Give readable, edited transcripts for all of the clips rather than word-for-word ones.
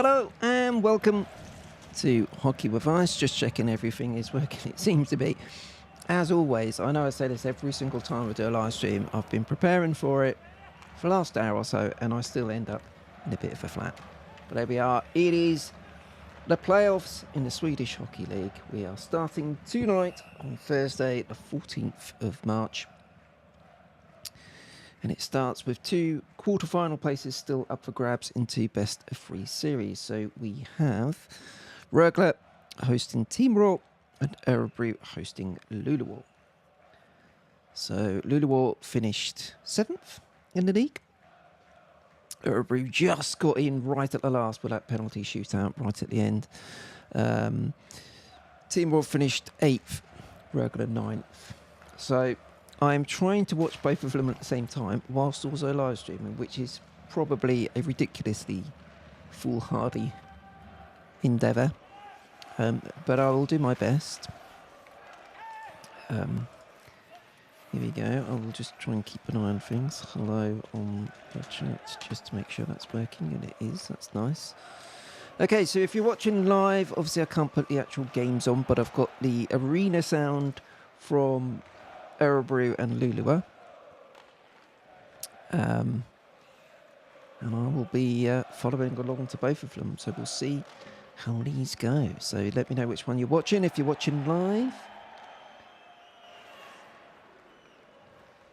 Hello and welcome to Hockey with Ice. Just checking everything is working. It seems to be. As always, I know I say this every single time I do a live stream. I've been preparing for it for the last hour or so, and I still end up in a bit of a flat. But there we are. It is the playoffs in the Swedish Hockey League. We are starting tonight on Thursday, the 14th of March. And it starts with two quarter-final places still up for grabs in two best-of-3 series. So we have Rögle hosting Timrå and Örebro hosting Luleå. So Luleå finished 7th in the league. Örebro just got in right at the last with that penalty shootout right at the end. Timrå finished 8th, Rögle 9th. So I'm trying to watch both of them at the same time whilst also live streaming, which is probably a ridiculously foolhardy endeavour. But I will do my best. Here we go. I will just try and keep an eye on things. Hello on the chat, just to make sure that's working, and it is. That's nice. Okay, so if you're watching live, obviously I can't put the actual games on, but I've got the arena sound from Örebro and Luleå. And I will be following along to both of them, so we'll see how these go. So let me know which one you're watching. If you're watching live,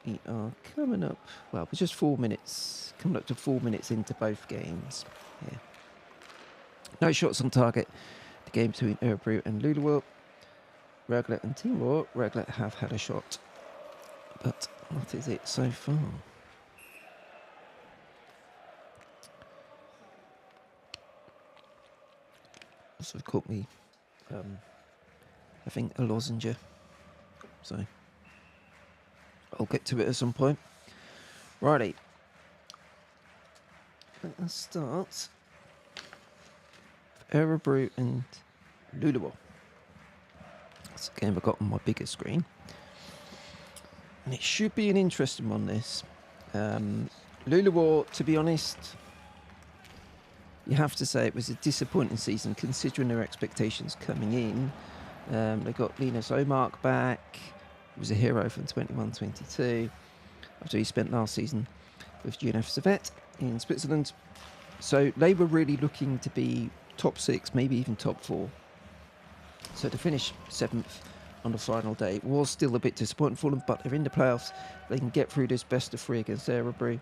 we are coming up, well, we're just 4 minutes, coming up to 4 minutes into both games. Yeah. No shots on target. The game between Örebro and Luleå. Rögle and Timrå. Rögle have had a shot, but what is it so far? Also caught me having a lozenge, so I'll get to it at some point. Righty, let us start with Örebro and Luleå. That's a game I've got on my bigger screen. And it should be an interesting one, this. Luleå, to be honest, you have to say it was a disappointing season considering their expectations coming in. They got Linus Omark back. He was a hero from 21-22 after he spent last season with GNF Servette in Switzerland. So they were really looking to be top 6, maybe even top 4. So to finish 7th on the final day was still a bit disappointing for them, but they're in the playoffs. They can get through this best of 3 against Örebro.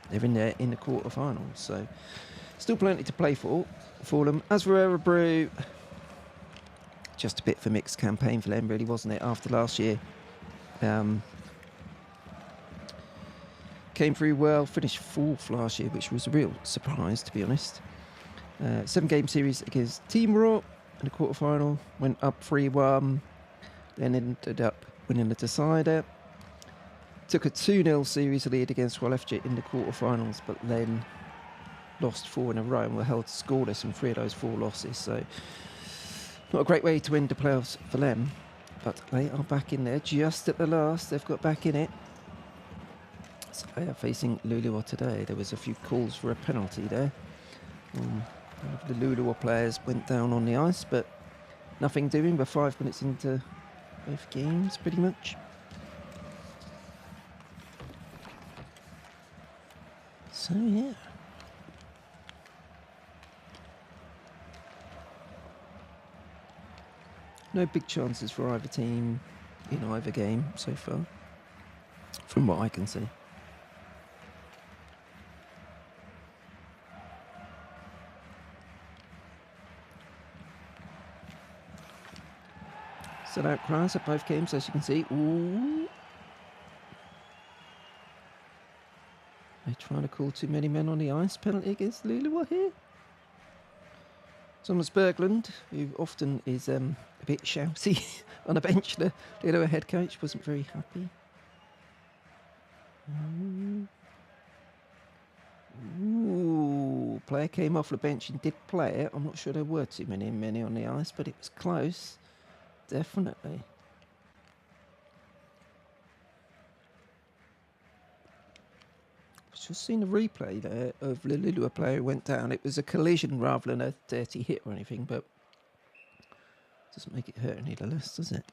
They're in there in the quarterfinals, so still plenty to play for them. As for Örebro, just a bit of a mixed campaign for them, really, wasn't it? After last year, came through well, finished 4th last year, which was a real surprise, to be honest. 7-game series against Timrå in the quarterfinal, went up 3-1, then ended up winning the decider. Took a 2-0 series lead against Skellefteå in the quarterfinals, but then lost 4 in a row and were held scoreless in 3 of those 4 losses. So not a great way to end the playoffs for them, but they are back in there just at the last. They've got back in it. So they are facing Luleå today. There was a few calls for a penalty there. One of the Luleå players went down on the ice, but nothing doing. We're 5 minutes into both games, pretty much. So, yeah. No big chances for either team in either game so far, from what I can see. Set out crowds at both games, as you can see. Ooh. They're trying to call too many men on the ice. Penalty against Luleå here. Thomas Berglund, who often is a bit shouty on the bench, the Luleå head coach, wasn't very happy. Ooh, player came off the bench and did play it. I'm not sure there were too many on the ice, but it was close. Definitely. Just seen a replay there of the Luleå player who went down. It was a collision rather than a dirty hit or anything, but doesn't make it hurt any the less, does it?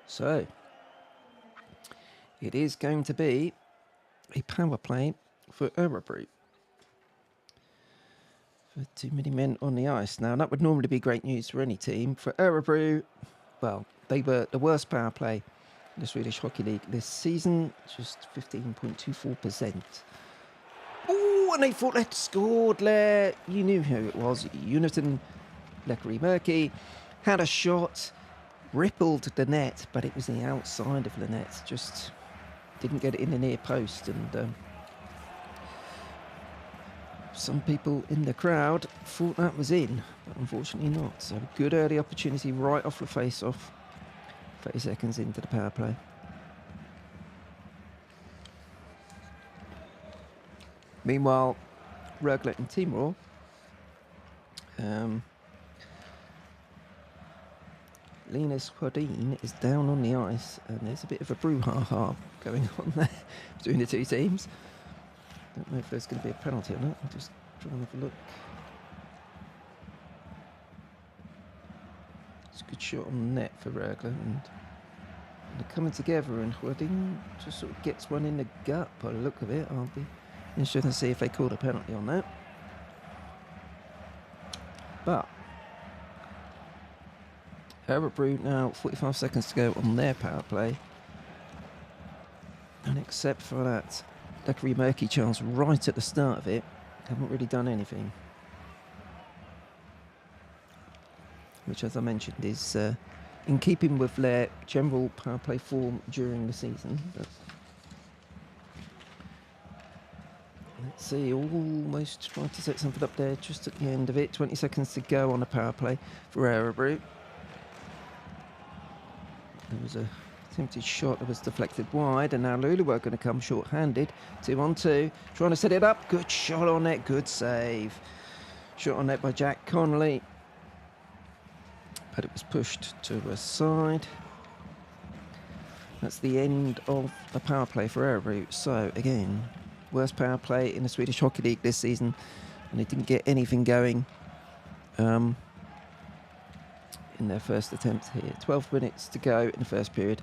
So, it is going to be a power play for Örebro. For too many men on the ice. Now, that would normally be great news for any team. For Örebro, well, they were the worst power play in the Swedish Hockey League this season. Just 15.24%. Oh, and they thought they'd scored there. You knew who it was. Uniten Lekari had a shot, rippled the net, but it was the outside of the net. Just didn't get it in the near post, and some people in the crowd thought that was in, but unfortunately not. So good early opportunity right off the face-off, 30 seconds into the power play. Meanwhile, Rögle and Timrå, Linus Hodin is down on the ice, and there's a bit of a brouhaha going on there between the two teams. Don't know if there's going to be a penalty or not. I'll just try and have a look. It's a good shot on net for Rögle, and they're coming together, and Hodin just sort of gets one in the gut by the look of it. I'll be interested to see if they called a penalty on that. But Örebro now 45 seconds to go on their power play, and except for that Lekari chance right at the start of it, haven't really done anything, which, as I mentioned, is in keeping with their general power play form during the season. But let's see, almost trying to set something up there just at the end of it. 20 seconds to go on the power play for Örebro. There was a attempted shot that was deflected wide, and now Luleå are going to come short-handed. 2-on-2, trying to set it up. Good shot on net, good save. Shot on net by Jack Connolly, but it was pushed to the side. That's the end of the power play for Örebro. So again, worst power play in the Swedish Hockey League this season, and they didn't get anything going in their first attempt here. 12 minutes to go in the first period.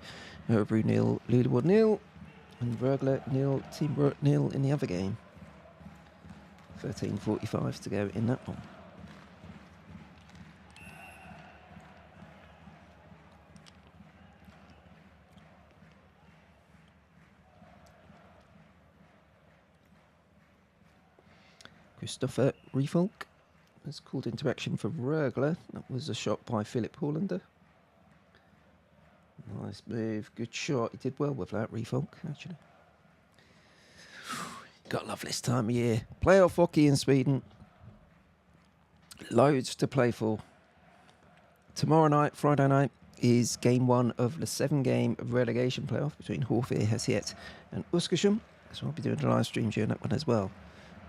Örebro 0, Luleå 0, and Rögle 0, Timrå 0 in the other game. 13:45 to go in that one. Christopher Refolk was called into action for Rögle. That was a shot by Philip Hollander. Nice move, good shot. He did well with that, Refolk, actually. Gotta love this time of year. Playoff hockey in Sweden. Loads to play for. Tomorrow night, Friday night, is game 1 of the 7-game relegation playoff between Hårfjäll, Hässet and Oskarshamn. So I'll be doing a live stream during that one as well.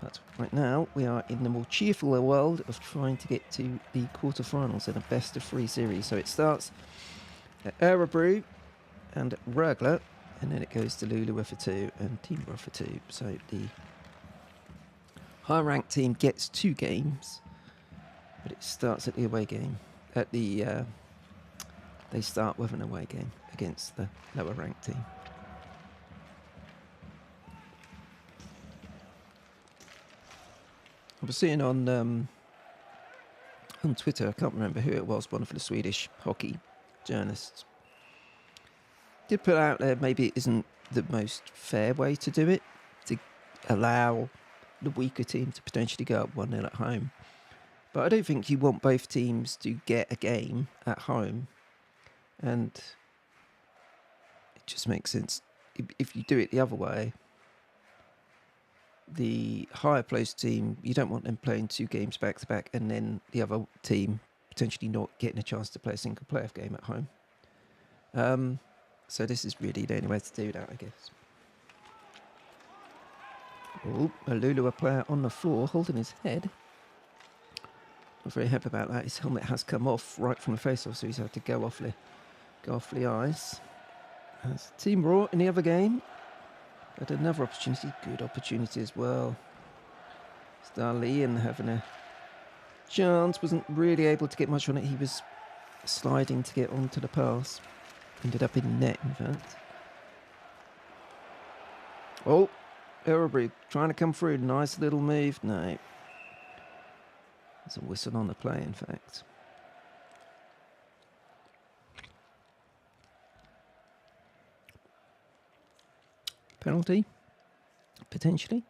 But right now, we are in the more cheerful world of trying to get to the quarterfinals in a best-of-3 series. So it starts at Örebro and Rögle, and then it goes to Luleå for 2 and Timrå for 2. So the higher-ranked team gets 2 games, but it starts at the away game. They start with an away game against the lower-ranked team. I was seeing on Twitter, I can't remember who it was, one of the Swedish hockey journalists did put out there maybe it isn't the most fair way to do it, to allow the weaker team to potentially go up 1-0 at home. But I don't think you want both teams to get a game at home, and it just makes sense. If you do it the other way, the higher placed team, you don't want them playing 2 games back to back and then the other team potentially not getting a chance to play a single playoff game at home. So this is really the only way to do that, I guess. Oh, a Luleå player on the floor holding his head. I'm very happy about that. His helmet has come off right from the face-off, so he's had to go off the ice. As Timrå in the other game had another opportunity, good opportunity as well. Starlian having a chance, wasn't really able to get much on it. He was sliding to get onto the pass. Ended up in net, in fact. Oh, Örebro trying to come through. Nice little move. No. There's a whistle on the play, in fact. Penalty? Potentially?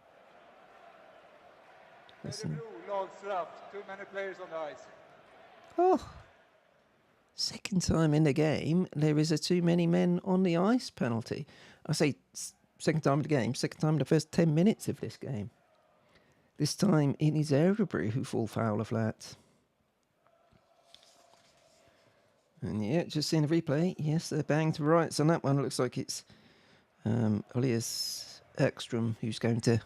Örebro, lagstraff. Too many players on the ice. Oh. Second time in the game, there is a too many men on the ice penalty. I say second time in the game, second time in the first 10 minutes of this game. This time it is Örebro who fall foul of that. And yeah, just seeing the replay, yes, they're banged to rights on that one. It looks like it's Elias Ekstrom who's going to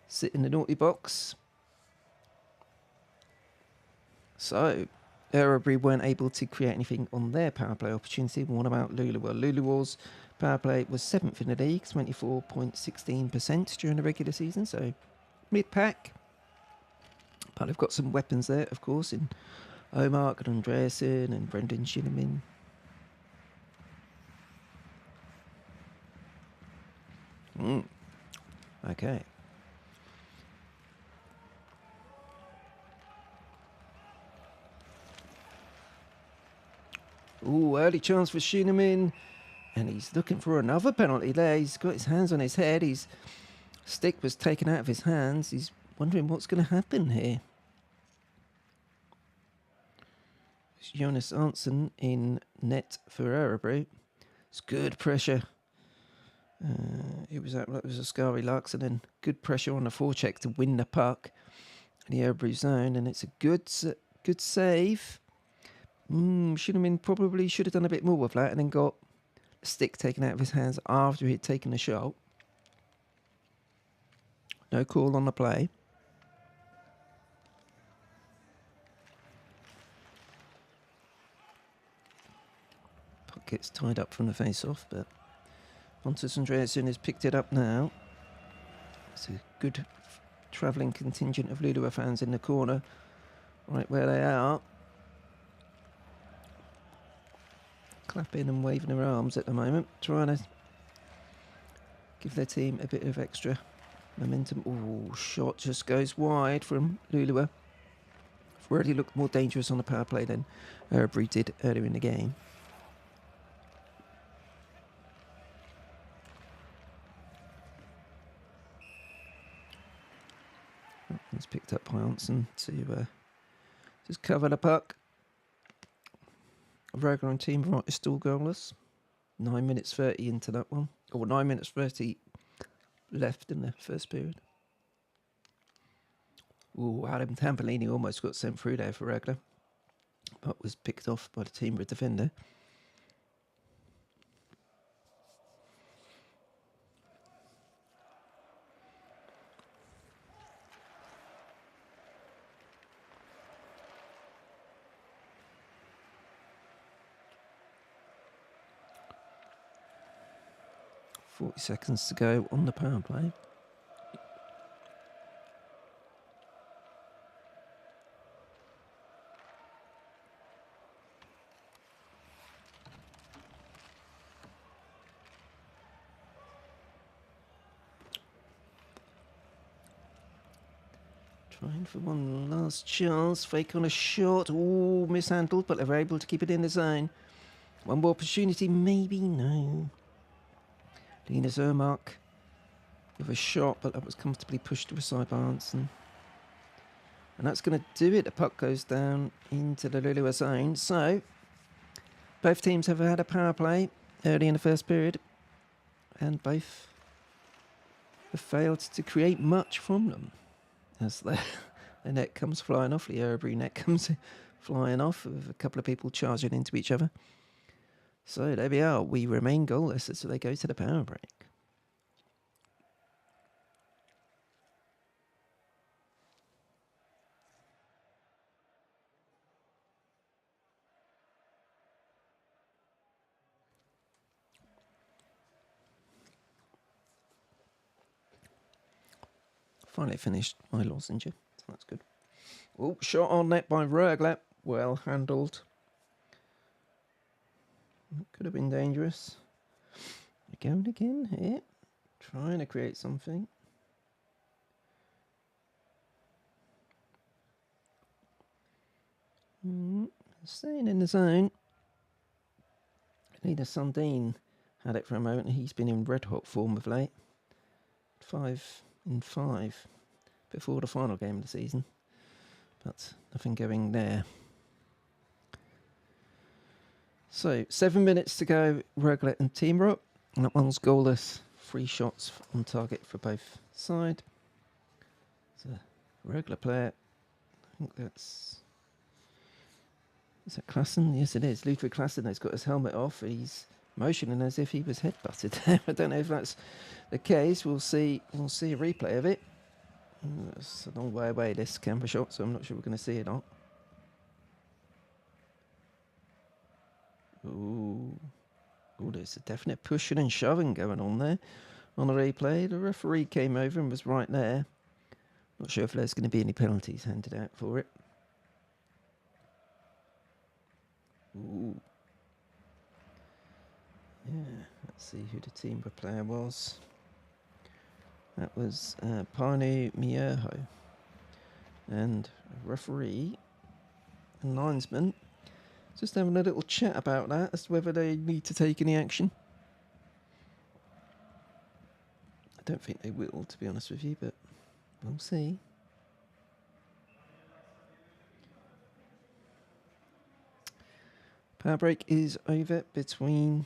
sit in the naughty box. So, Örebro weren't able to create anything on their power play opportunity. What about Luleå? Well, Luleå's power play was 7th in the league, 24.16% during the regular season, so mid-pack. But they've got some weapons there, of course, in Omark and Andreasen and Brendan Shinnimin. Okay. Ooh, early chance for Shinnimin. And he's looking for another penalty there. He's got his hands on his head. His stick was taken out of his hands. He's wondering what's going to happen here. It's Jonas Arntzen in net for Örebro. It's good pressure. It was a Skari Larkson and good pressure on the forecheck to win the puck in the Örebro zone. And it's a good save. Shinnimin probably should have done a bit more with that and then got a stick taken out of his hands after he'd taken the shot. No call on the play. Puck gets tied up from the face-off, but Pontus Andreasen has picked it up now. It's a good travelling contingent of Luleå fans in the corner, right where they are. Clapping and waving their arms at the moment, trying to give their team a bit of extra momentum. Oh, shot just goes wide from Luleå. Already looked more dangerous on the power play than Örebro did earlier in the game. It's picked up by Arntzen to just cover the puck. Rögle and Timrå is still goalless. 9 minutes 30 into that one. Or 9 minutes 30 left in the first period. Ooh, Adam Tampolini almost got sent through there for Rögle. But was picked off by the Timrå defender. .40 seconds to go on the power play. Trying for one last chance. Fake on a shot. Ooh, mishandled, but they were able to keep it in the zone. One more opportunity, maybe? No. Linus Ömark with a shot, but that was comfortably pushed to a side by Arntzen. And that's going to do it. The puck goes down into the Luleå zone. So, both teams have had a power play early in the first period. And both have failed to create much from them. As the net comes flying off, the Örebro net comes flying off with a couple of people charging into each other. So there we are. We remain goalless as they go to the power break. Finally finished my lozenge, so that's good. Oh, shot on net by Rögle. Well handled. Could have been dangerous. Going again here. Trying to create something. Staying in the zone. Leader Sundin had it for a moment. He's been in red hot form of late. 5 in 5 before the final game of the season. But nothing going there. So 7 minutes to go. Rögle and Timrå. And that one's goalless. 3 shots on target for both sides. It's a Rögle player. I think that's... Is that Klassen? Yes, it is. Ludwig Klassen has got his helmet off. He's motioning as if he was headbutted there. I don't know if that's the case. We'll see a replay of it. It's a long way away, this camera shot, so I'm not sure we're going to see it on. Ooh, there's a definite pushing and shoving going on there on the replay. The referee came over and was right there. Not sure if there's going to be any penalties handed out for it. Ooh. Yeah, let's see who the Timrå player was. That was Panu Mierho. And a referee and linesman just having a little chat about that as to whether they need to take any action. I don't think they will, to be honest with you, but we'll see. Power break is over between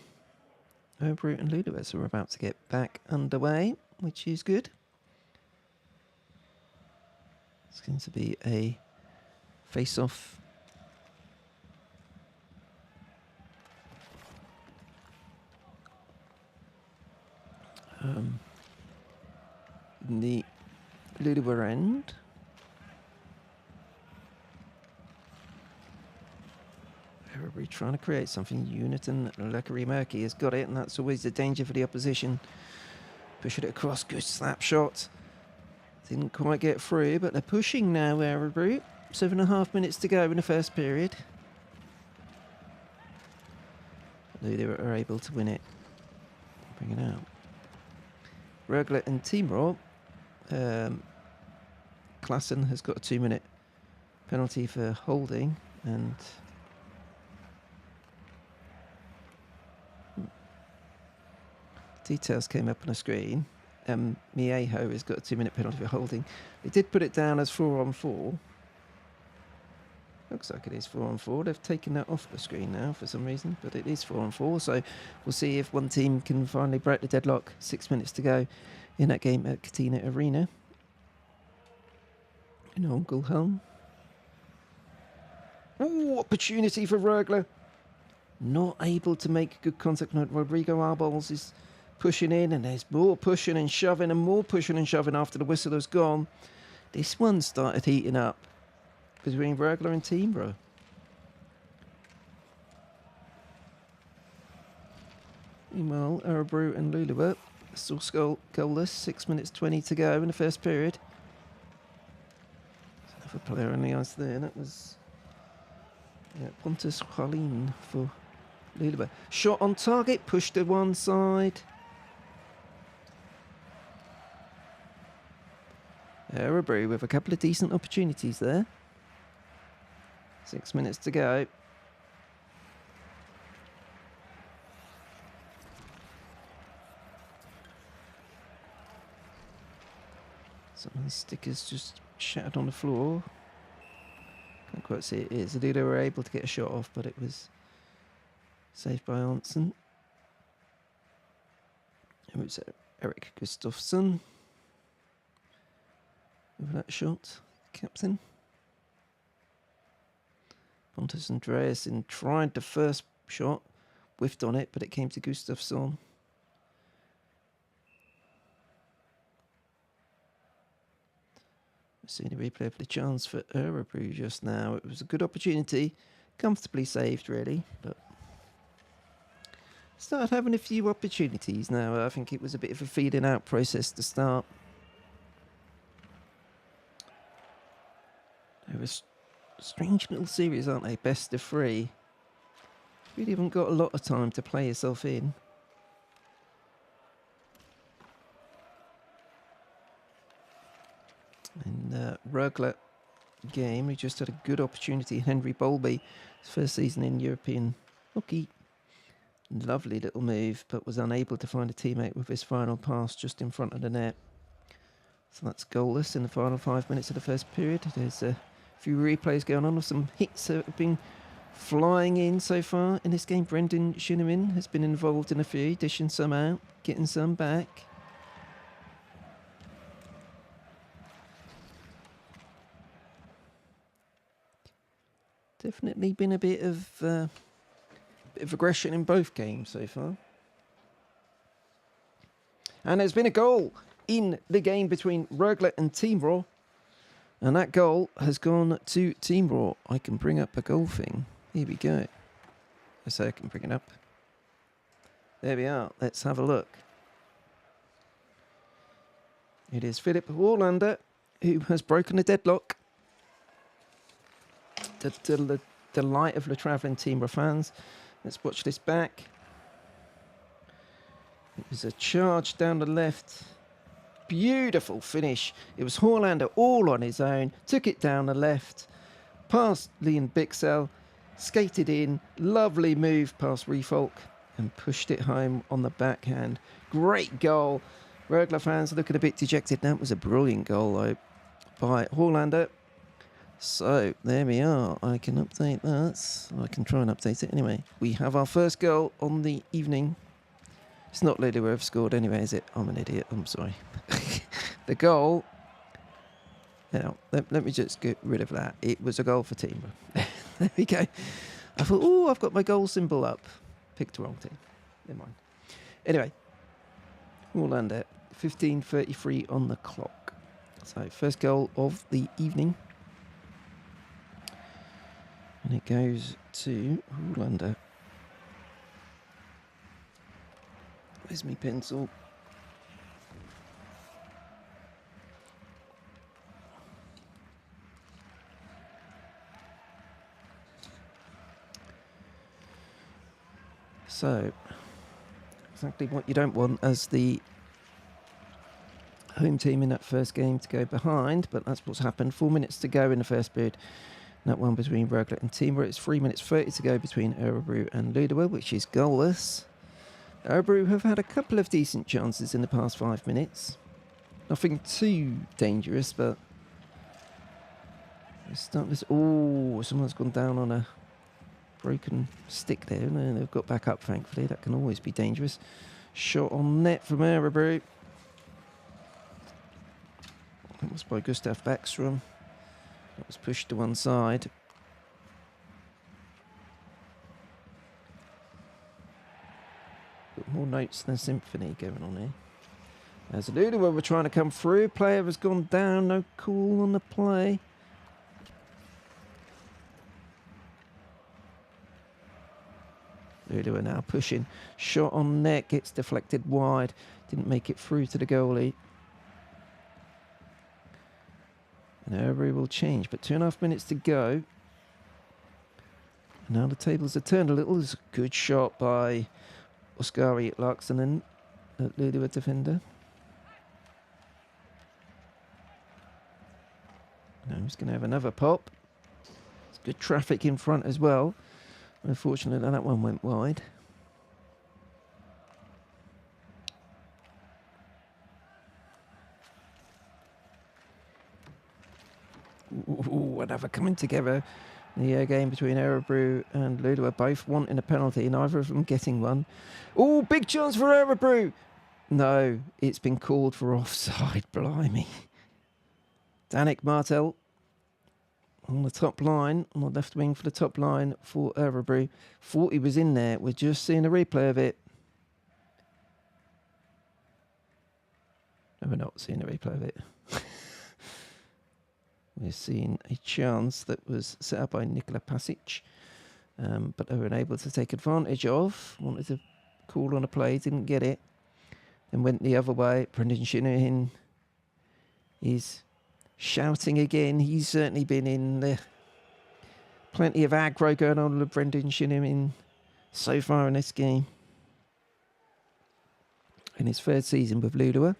Örebro and Luleå, so we're about to get back underway, which is good. It's going to be a face-off. In the Luleå end. Örebro trying to create something. Uniten Lekari-Murky has got it, and that's always a danger for the opposition. Pushing it across, good slap shot. Didn't quite get through, but they're pushing now, Örebro. 7.5 minutes to go in the first period. Luleå are able to win it. Bring it out. Rögle and Timrå. Klassen has got a 2-minute penalty for holding, and details came up on the screen. Mieho has got a 2-minute penalty for holding. They did put it down as 4-on-4. Looks like it is 4-on-4. They've taken that off the screen now for some reason, but it is 4-on-4. So we'll see if one team can finally break the deadlock. 6 minutes to go in that game at Katina Arena in Ängelholm. Oh, opportunity for Rögle. Not able to make good contact. Rodrigo Arbols is pushing in, and there's more pushing and shoving and more pushing and shoving after the whistle has gone. This one started heating up between Rögle and Timrå. Meanwhile, Örebro and Luleå still goalless. 6 minutes 20 to go in the first period. There's another player on the ice there. That was Pontus Charlin for Luleå. Shot on target, pushed to one side. Örebro with a couple of decent opportunities there. 6 minutes to go. Some of the stickers just shattered on the floor. Can't quite see it is. Luleå were able to get a shot off, but it was saved by Arntzen. It was Erik Gustafsson with that shot, captain. Pontus Andreasen tried the first shot, whiffed on it, but it came to Gustafsson. Seeing a replay of the chance for Örebro just now. It was a good opportunity, comfortably saved really, but started having a few opportunities now. I think it was a bit of a feeding out process to start. They're a strange little series, aren't they? Best of 3. Really haven't got a lot of time to play yourself in. And Rögle game, we just had a good opportunity. Henry Bowlby, his first season in European hockey. Lovely little move, but was unable to find a teammate with his final pass just in front of the net. So that's goalless in the final 5 minutes of the first period. There's a few replays going on of some hits that have been flying in so far in this game. Brendan Shinneman has been involved in a few, dishing some out, getting some back. Definitely been a bit of aggression in both games so far. And there's been a goal in the game between Rögle and Timrå. And that goal has gone to Timrå. I can bring up a goal thing. Here we go. I say I can bring it up. There we are. Let's have a look. It is Philip Horlander who has broken the deadlock. The delight of the travelling Timrå fans. Let's watch this back. It was a charge down the left. Beautiful finish. It was Horlander all on his own. Took it down the left. Past Liam Bixell. Skated in. Lovely move past Refolk. And pushed it home on the backhand. Great goal. Rögle fans looking a bit dejected. That was a brilliant goal though by Horlander. So, there we are. I can update that. I can try and update it anyway. We have our first goal on the evening. It's not Luleå who have scored anyway, is it? I'm an idiot. I'm sorry. The goal... Now, let me just get rid of that. It was a goal for Timrå. There we go. I thought, oh, I've got my goal symbol up. Picked the wrong team. Never mind. Anyway. Horlander, 15:33 on the clock. So, first goal of the evening. And it goes to Horlander. Where's my pencil? So, exactly what you don't want as the home team in that first game to go behind, but that's what's happened. 4 minutes to go in the first period. That one between Rögle and Timrå. It's 3 minutes 30 to go between Örebro and Luleå, which is goalless. Örebro have had a couple of decent chances in the past 5 minutes. Nothing too dangerous, but it's starting to... Oh, someone's gone down on a broken stick there. No, they've got back up, thankfully. That can always be dangerous. Shot on net from Örebro. That was by Gustav Backstrom. That was pushed to one side. Got more notes than a symphony going on here. As Luleå were trying to come through, player has gone down, no call on the play. Luleå are now pushing. Shot on net, gets deflected wide. Didn't make it through to the goalie. And Örebro will change, but 2.5 minutes to go. Now the tables are turned a little. It's a good shot by Oskari Laaksonen, the Luleå defender. Now he's going to have another pop. It's good traffic in front as well. Unfortunately, that one went wide. Ooh, another coming together. The game between Örebro and Luleå, both wanting a penalty, neither of them getting one. Oh, big chance for Örebro! No, it's been called for offside, blimey. Danik Martel on the top line, on the left wing for the top line for Örebro. Thought he was in there. We're just seeing a replay of it. No, we're not seeing a replay of it. We're seeing a chance that was set up by Nikola Pasic, but they were unable to take advantage of. Wanted to call on a play, didn't get it. Then went the other way. Brendan Shinahan is shouting again. He's certainly been in the plenty of aggro going on with Brendan Shinham in so far in this game. In his third season with Luleå.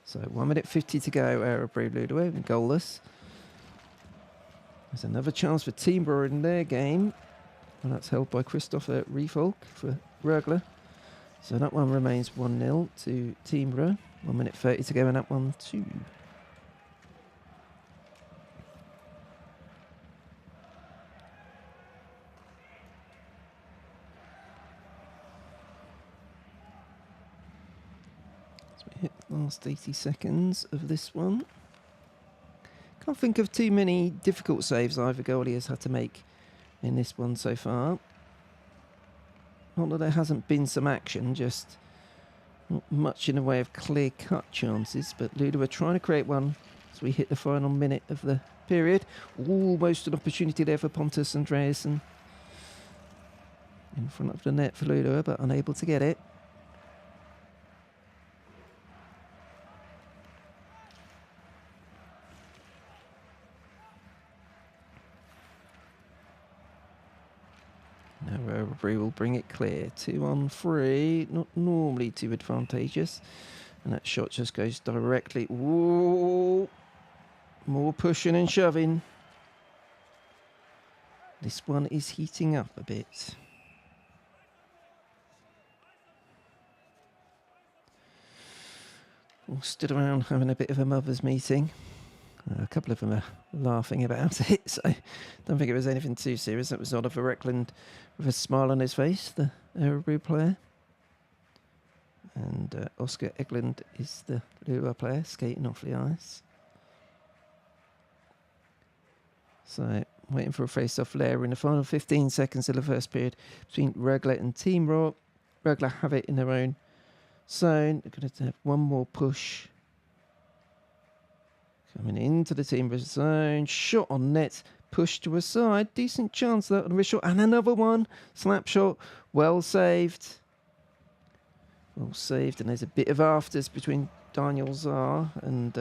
So 1 minute 50 to go, Örebro Luleå, goalless. There's another chance for Timrå in their game. And that's held by Christopher Riefolk for Rögle. So that one remains 1-0 to Timrå. 1 minute 30 to go in that one too. Hit the last 80 seconds of this one. Can't think of too many difficult saves either goalie has had to make in this one so far. Not that there hasn't been some action, just not much in the way of clear-cut chances, but Luleå are trying to create one as we hit the final minute of the period. Almost an opportunity there for Pontus Andreasson in front of the net for Luleå, but unable to get it. Now Örebro will bring it clear. 2 on 3, not normally too advantageous. And that shot just goes directly. Whoa! More pushing and shoving. This one is heating up a bit. All stood around having a bit of a mother's meeting. A couple of them are laughing about it, so I don't think it was anything too serious. That was Oliver Eklund with a smile on his face, the Örebro player. And Oscar Eklund is the Luleå player, skating off the ice. So, waiting for a face-off there in the final 15 seconds of the first period between Rögle and Timrå. Rögle have it in their own zone. They're going to have one more push. Coming into the Timrå zone, shot on net, pushed to a side, decent chance that on the shot, and another one, slap shot, well saved. Well saved, and there's a bit of afters between Daniel Czar and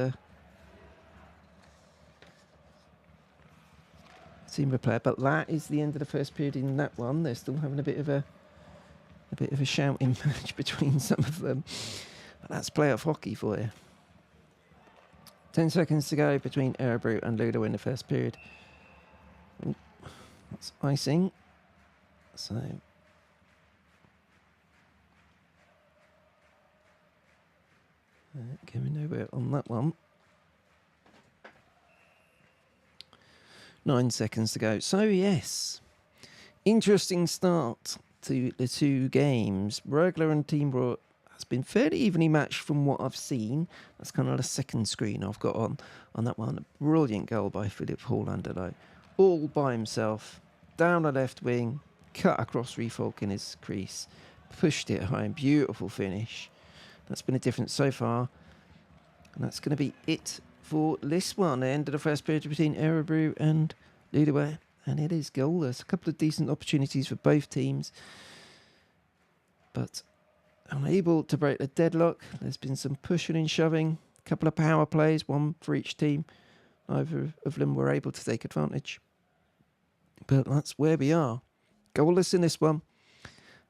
Timrå player, but that is the end of the first period in that one. They're still having a bit of a shouting match between some of them. But that's playoff hockey for you. 10 seconds to go between Örebro and Luleå in the first period. Ooh, that's icing. So going nowhere on that one. 9 seconds to go. So yes, interesting start to the two games. Rögle and Timrå has been fairly evenly matched from what I've seen. That's kind of the second screen I've got on that one. A brilliant goal by Philip Hollander though. All by himself. Down the left wing. Cut across Riefolk in his crease. Pushed it home. Beautiful finish. That's been a difference so far. And that's going to be it for this one. The end of the first period between Örebro and Luleå. And it is goalless. A couple of decent opportunities for both teams. But unable to break the deadlock. There's been some pushing and shoving. A couple of power plays, one for each team. Neither of them were able to take advantage. But that's where we are. Goalless in this one.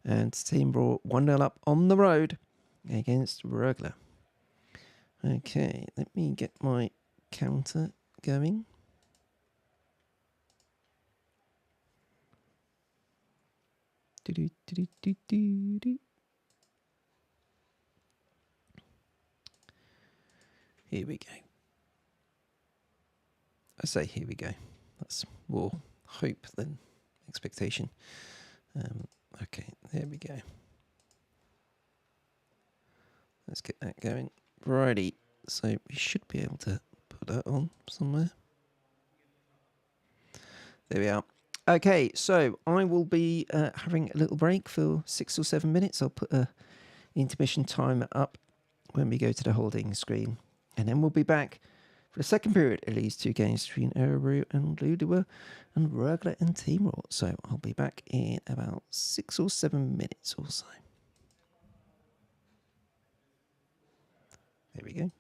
And Timrå 1-0 up on the road against Rögle. Okay, let me get my counter going. Here we go. I say here we go. That's more hope than expectation. Okay, there we go. Let's get that going. Righty, so we should be able to put that on somewhere. There we are. Okay, so I will be having a little break for 6 or 7 minutes. I'll put a intermission timer up when we go to the holding screen. And then we'll be back for the second period of these two games between Örebro and Luleå and Rögle and Timrå. So I'll be back in about 6 or 7 minutes or so. There we go.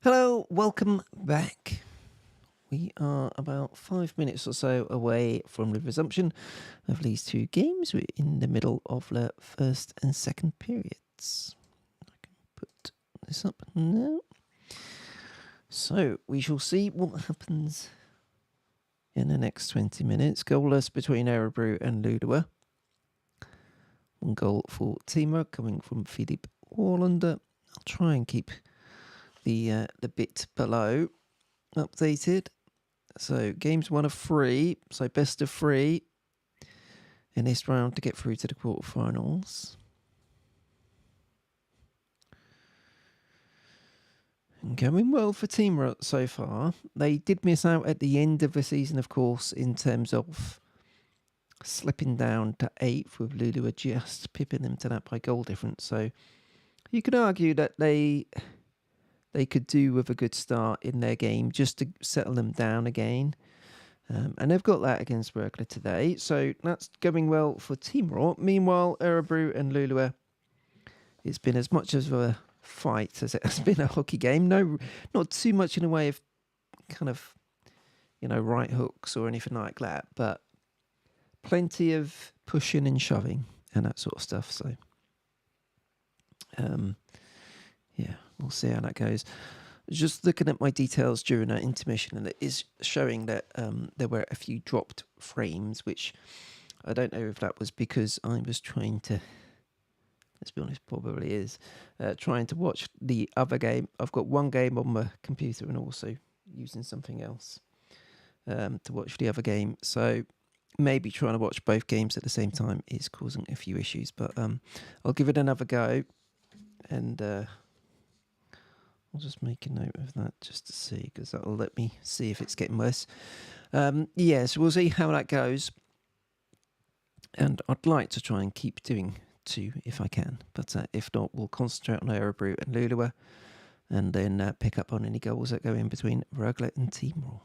Hello, welcome back. We are about 5 minutes or so away from the resumption of these two games. We're in the middle of the first and second periods. I can put this up now. So we shall see what happens in the next 20 minutes. Goalless between Örebro and Luleå. One goal for Timrå coming from Filip Ålander. I'll try and keep the bit below updated. So games 1 of 3, so best of 3 in this round to get through to the quarterfinals. And going well for Timrå so far. They did miss out at the end of the season, of course, in terms of slipping down to 8th, with Luleå just pipping them to that by goal difference. So you could argue that they could do with a good start in their game just to settle them down again. And they've got that against Rögle today. So that's going well for Timrå. Meanwhile, Örebro and Luleå, it's been as much of a fight as it has been a hockey game. No, not too much in the way of kind of, right hooks or anything like that. But plenty of pushing and shoving and that sort of stuff. So, yeah, we'll see how that goes. Just looking at my details during our intermission, and it is showing that there were a few dropped frames, which I don't know if that was because I was trying to, let's be honest, probably is, trying to watch the other game. I've got one game on my computer and also using something else to watch the other game. So maybe trying to watch both games at the same time is causing a few issues, but I'll give it another go, and I'll just make a note of that just to see, because that'll let me see if it's getting worse. So we'll see how that goes. And I'd like to try and keep doing 2 if I can. But if not, we'll concentrate on Örebro and Luleå, and then pick up on any goals that go in between Rögle and Timrå.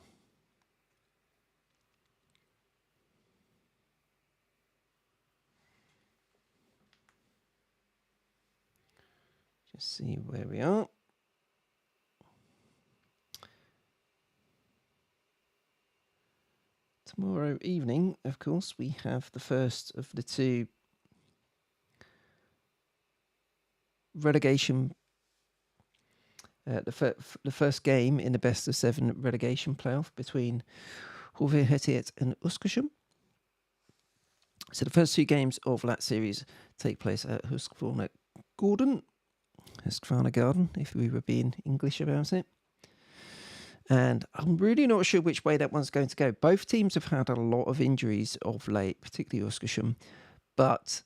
Just see where we are. Tomorrow evening, of course, we have the first of the 2 relegation, the first game in the best of 7 relegation playoff between HV and Oskarshamn. So the first 2 games of that series take place at Husqvarna Garden, if we were being English about it. And I'm really not sure which way that one's going to go. Both teams have had a lot of injuries of late, particularly Oskarshamn. But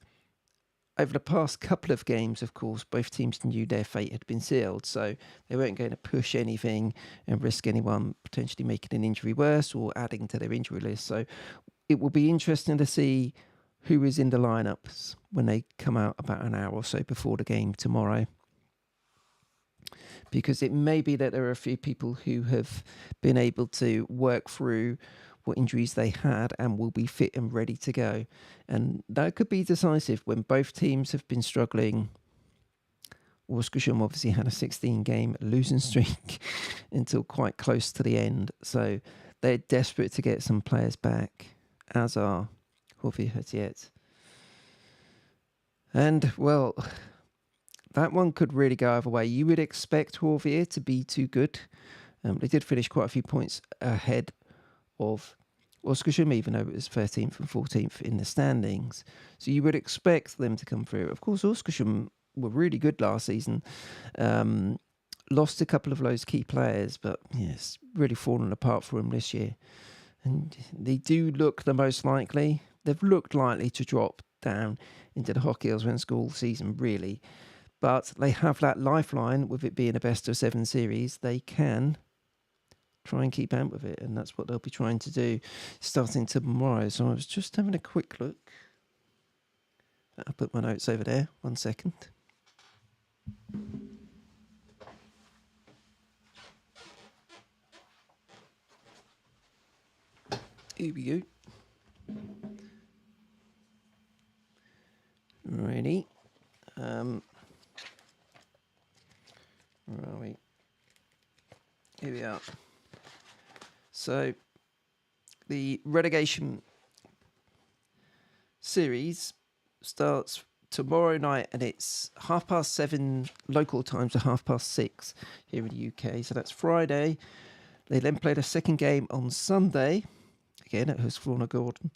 over the past couple of games, of course, both teams knew their fate had been sealed. So they weren't going to push anything and risk anyone potentially making an injury worse or adding to their injury list. So it will be interesting to see who is in the lineups when they come out about an hour or so before the game tomorrow. Because it may be that there are a few people who have been able to work through what injuries they had and will be fit and ready to go. And that could be decisive when both teams have been struggling. Oskarshamn obviously had a 16-game losing streak until quite close to the end. So they're desperate to get some players back, as are HV. And, well, that one could really go either way. You would expect HV to be too good. They did finish quite a few points ahead of Oskarshamn, even though it was 13th and 14th in the standings. So you would expect them to come through. Of course, Oskarshamn were really good last season. Lost a couple of those key players, but yes, really fallen apart for them this year. And they do look the most likely. They've looked likely to drop down into the Hockey League school season, really. But they have that lifeline, with it being a best of 7 series. They can try and keep out with it, and that's what they'll be trying to do starting tomorrow. So I was just having a quick look. I'll put my notes over there. 1 second. Here we go. Righty. Where are we? So the relegation series starts tomorrow night, and it's 7:30 local time, so 6:30 here in the UK. So that's Friday. They then play the second game on Sunday, again at Husqvarna Gordon,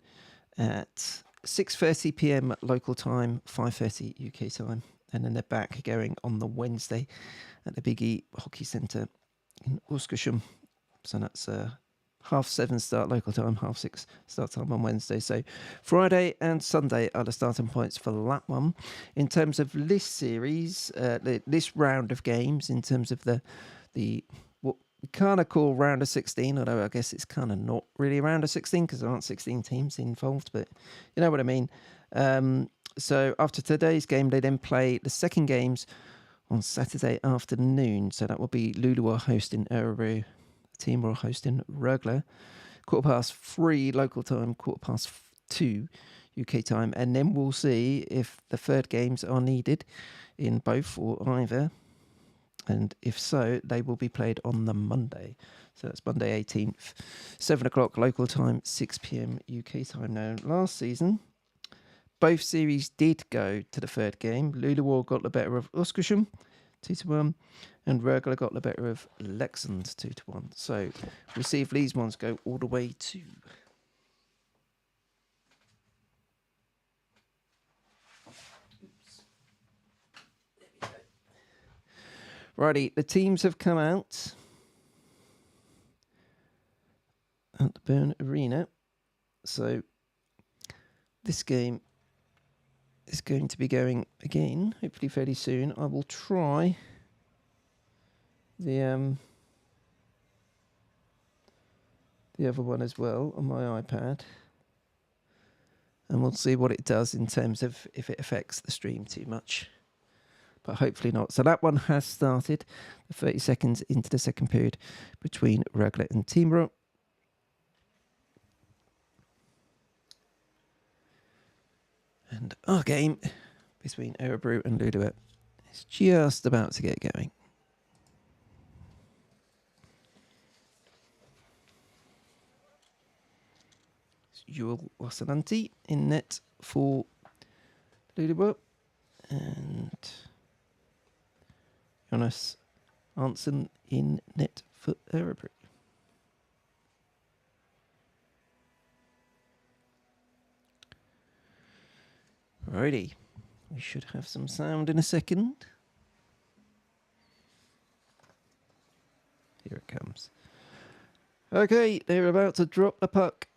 at 6:30 p.m. local time, 5:30 UK time. And then they're back going on the Wednesday at the Big E Hockey Centre in Oskarsham. So that's 7:30 start local time, 6:30 start time on Wednesday. So Friday and Sunday are the starting points for that one. In terms of this series, this round of games, in terms of the what we kind of call round of 16, although I guess it's kind of not really a round of 16 because there aren't 16 teams involved, but you know what I mean. So after today's game, they then play the second games on Saturday afternoon. So that will be Luleå hosting Örebro, Timrå hosting Rögle, 3:15 local time, 2:15 UK time, and then we'll see if the third games are needed in both or either, and if so, they will be played on the Monday. So that's Monday 18th, 7 o'clock local time, 6 p.m. UK time. Now, last season, both series did go to the third game. Luleå got the better of Oskarsham, 2-1, and Rögle got the better of Leksand, 2-1. So we'll see if these ones go all the way to. There we go. Righty, the teams have come out at the Bern Arena. So this game is going to be going again, hopefully fairly soon. I will try the other one as well on my iPad, and we'll see what it does in terms of if it affects the stream too much, but hopefully not. So that one has started, 30 seconds into the second period between Rögle and Timrå. And our game between Örebro and Luleå is just about to get going. Joel Wasananti in net for Luleå, and Jonas Arntzen in net for Örebro. Righty, we should have some sound in a second. Here it comes. Okay, they're about to drop the puck,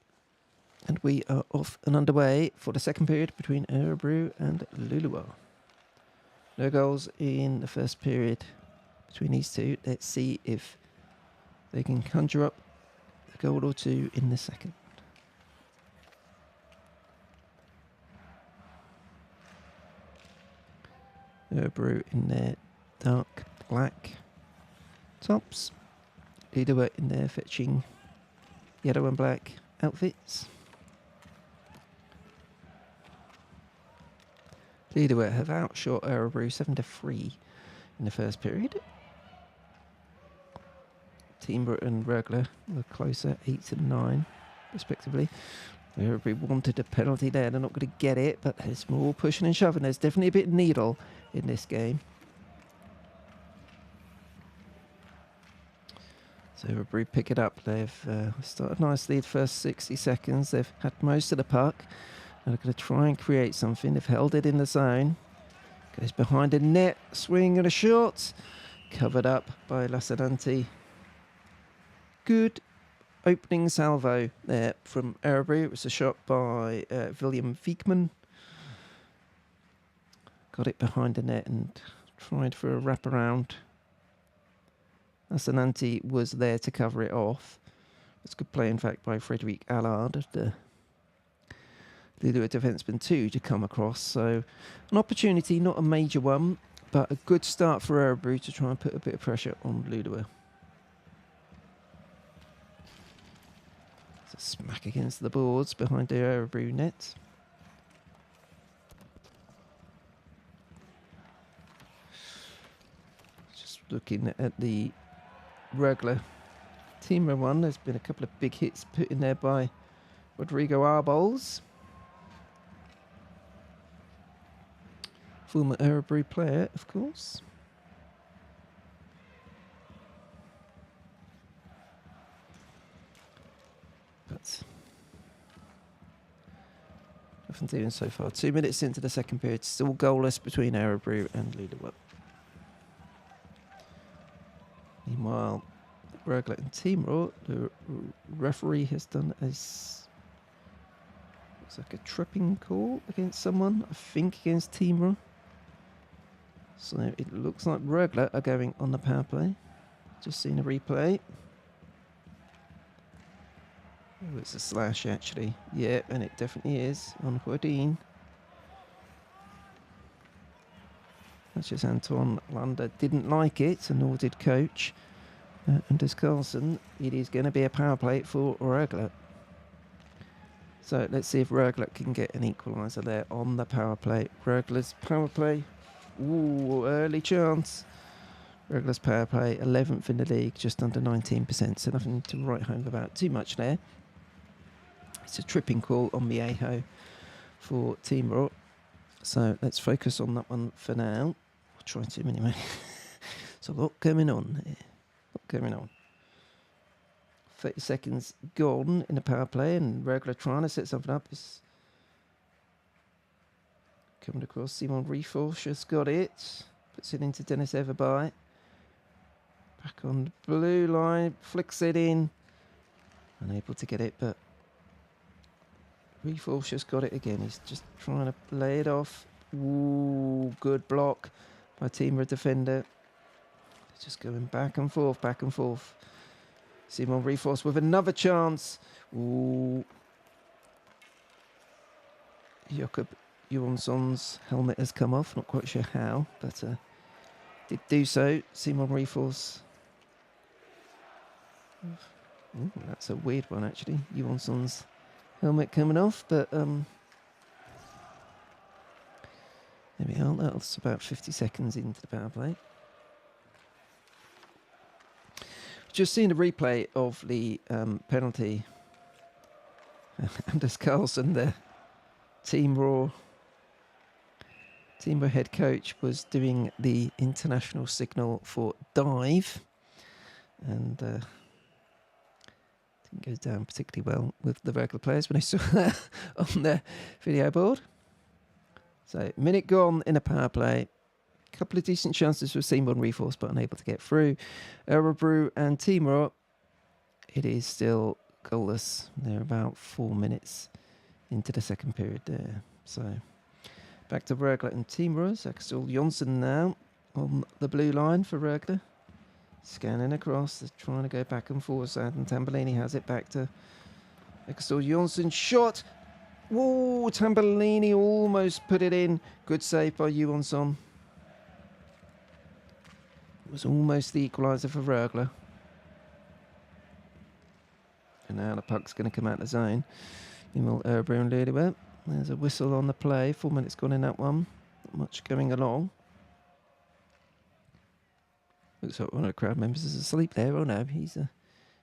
and we are off and underway for the second period between Örebro and Luleå. No goals in the first period between these two. Let's see if they can conjure up a goal or two in the second. Örebro in their dark black tops. Luleå in their fetching yellow and black outfits. Luleå have outshot Örebro 7-3 in the first period. Timrå and Rögle were closer, 8-9 respectively. Örebro wanted a penalty there. They're not going to get it, but there's more pushing and shoving. There's definitely a bit of needle in this game. So Örebro pick it up. They've started nicely the first 60 seconds. They've had most of the puck. They're going to try and create something. They've held it in the zone. Goes behind the net. Swing and a shot. Covered up by Lassananti. Good opening salvo there from Örebro. It was a shot by William Wiekman. Got it behind the net and tried for a wraparound. Lassananti was there to cover it off. It's good play, in fact, by Frederic Allard, the Luleå defenseman too, to come across. So an opportunity, not a major one, but a good start for Örebro to try and put a bit of pressure on Luleå. It's a smack against the boards behind the Örebro net. Just looking at the Rögle Timrå one. There's been a couple of big hits put in there by Rodrigo Arbols, former Örebro player, of course. But nothing doing so far. 2 minutes into the second period, still goalless between Örebro and Luleå. Meanwhile, Rögle and Timrå, the referee has done looks like a tripping call against someone, I think against Timrå. So it looks like Rögle are going on the power play. Just seen a replay. Oh, it's a slash actually. Yeah, and it definitely is on Houdin. That's just Anton Lander didn't like it, and nor did coach Anders Carlson. It is going to be a power play for Rögle. So let's see if Rögle can get an equaliser there on the power play. Rögle's power play. Ooh, early chance. Rögle's power play, 11th in the league, just under 19%. So nothing to write home about too much there. It's a tripping call on Mieho for Timrå. So let's focus on that one for now. I'll try to anyway. There's a lot going on here. A lot going on. 30 seconds gone in the power play, and Rögle trying to set something up. It's coming across. Simon Riefors has got it. Puts it into Dennis Everby. Back on the blue line. Flicks it in. Unable to get it, but Riefors just got it again. He's just trying to play it off. Ooh, good block by Timrå defender. Just going back and forth, back and forth. Simon Riefors with another chance. Ooh. Jakob Johansson's helmet has come off. Not quite sure how, but did do so. Simon Riefors. Ooh, that's a weird one actually. Johansson's helmet coming off, but there we are. That's about 50 seconds into the power play. Just seen a replay of the penalty. Anders Carlson, the Timrå head coach, was doing the international signal for dive, and didn't go down particularly well with the Rögle players when I saw that on the video board. So, minute gone in a power play. Couple of decent chances for Simon Riefors, but unable to get through. Örebro and Timrå, it is still goalless. They're about 4 minutes into the second period there. So, back to Rögle and Timrå. Axel Jonsson now on the blue line for Rögle. Scanning across, they're trying to go back and forth. And Tambellini has it back to Axel Jonsson. Shot! Whoa, Tambellini almost put it in. Good save by Johansson. It was almost the equaliser for Rögle. And now the puck's going to come out of the zone. Meanwhile, Örebro and Luleå. There's a whistle on the play. 4 minutes gone in that one. Not much going along. Looks like one of the crowd members is asleep there. Oh no, he's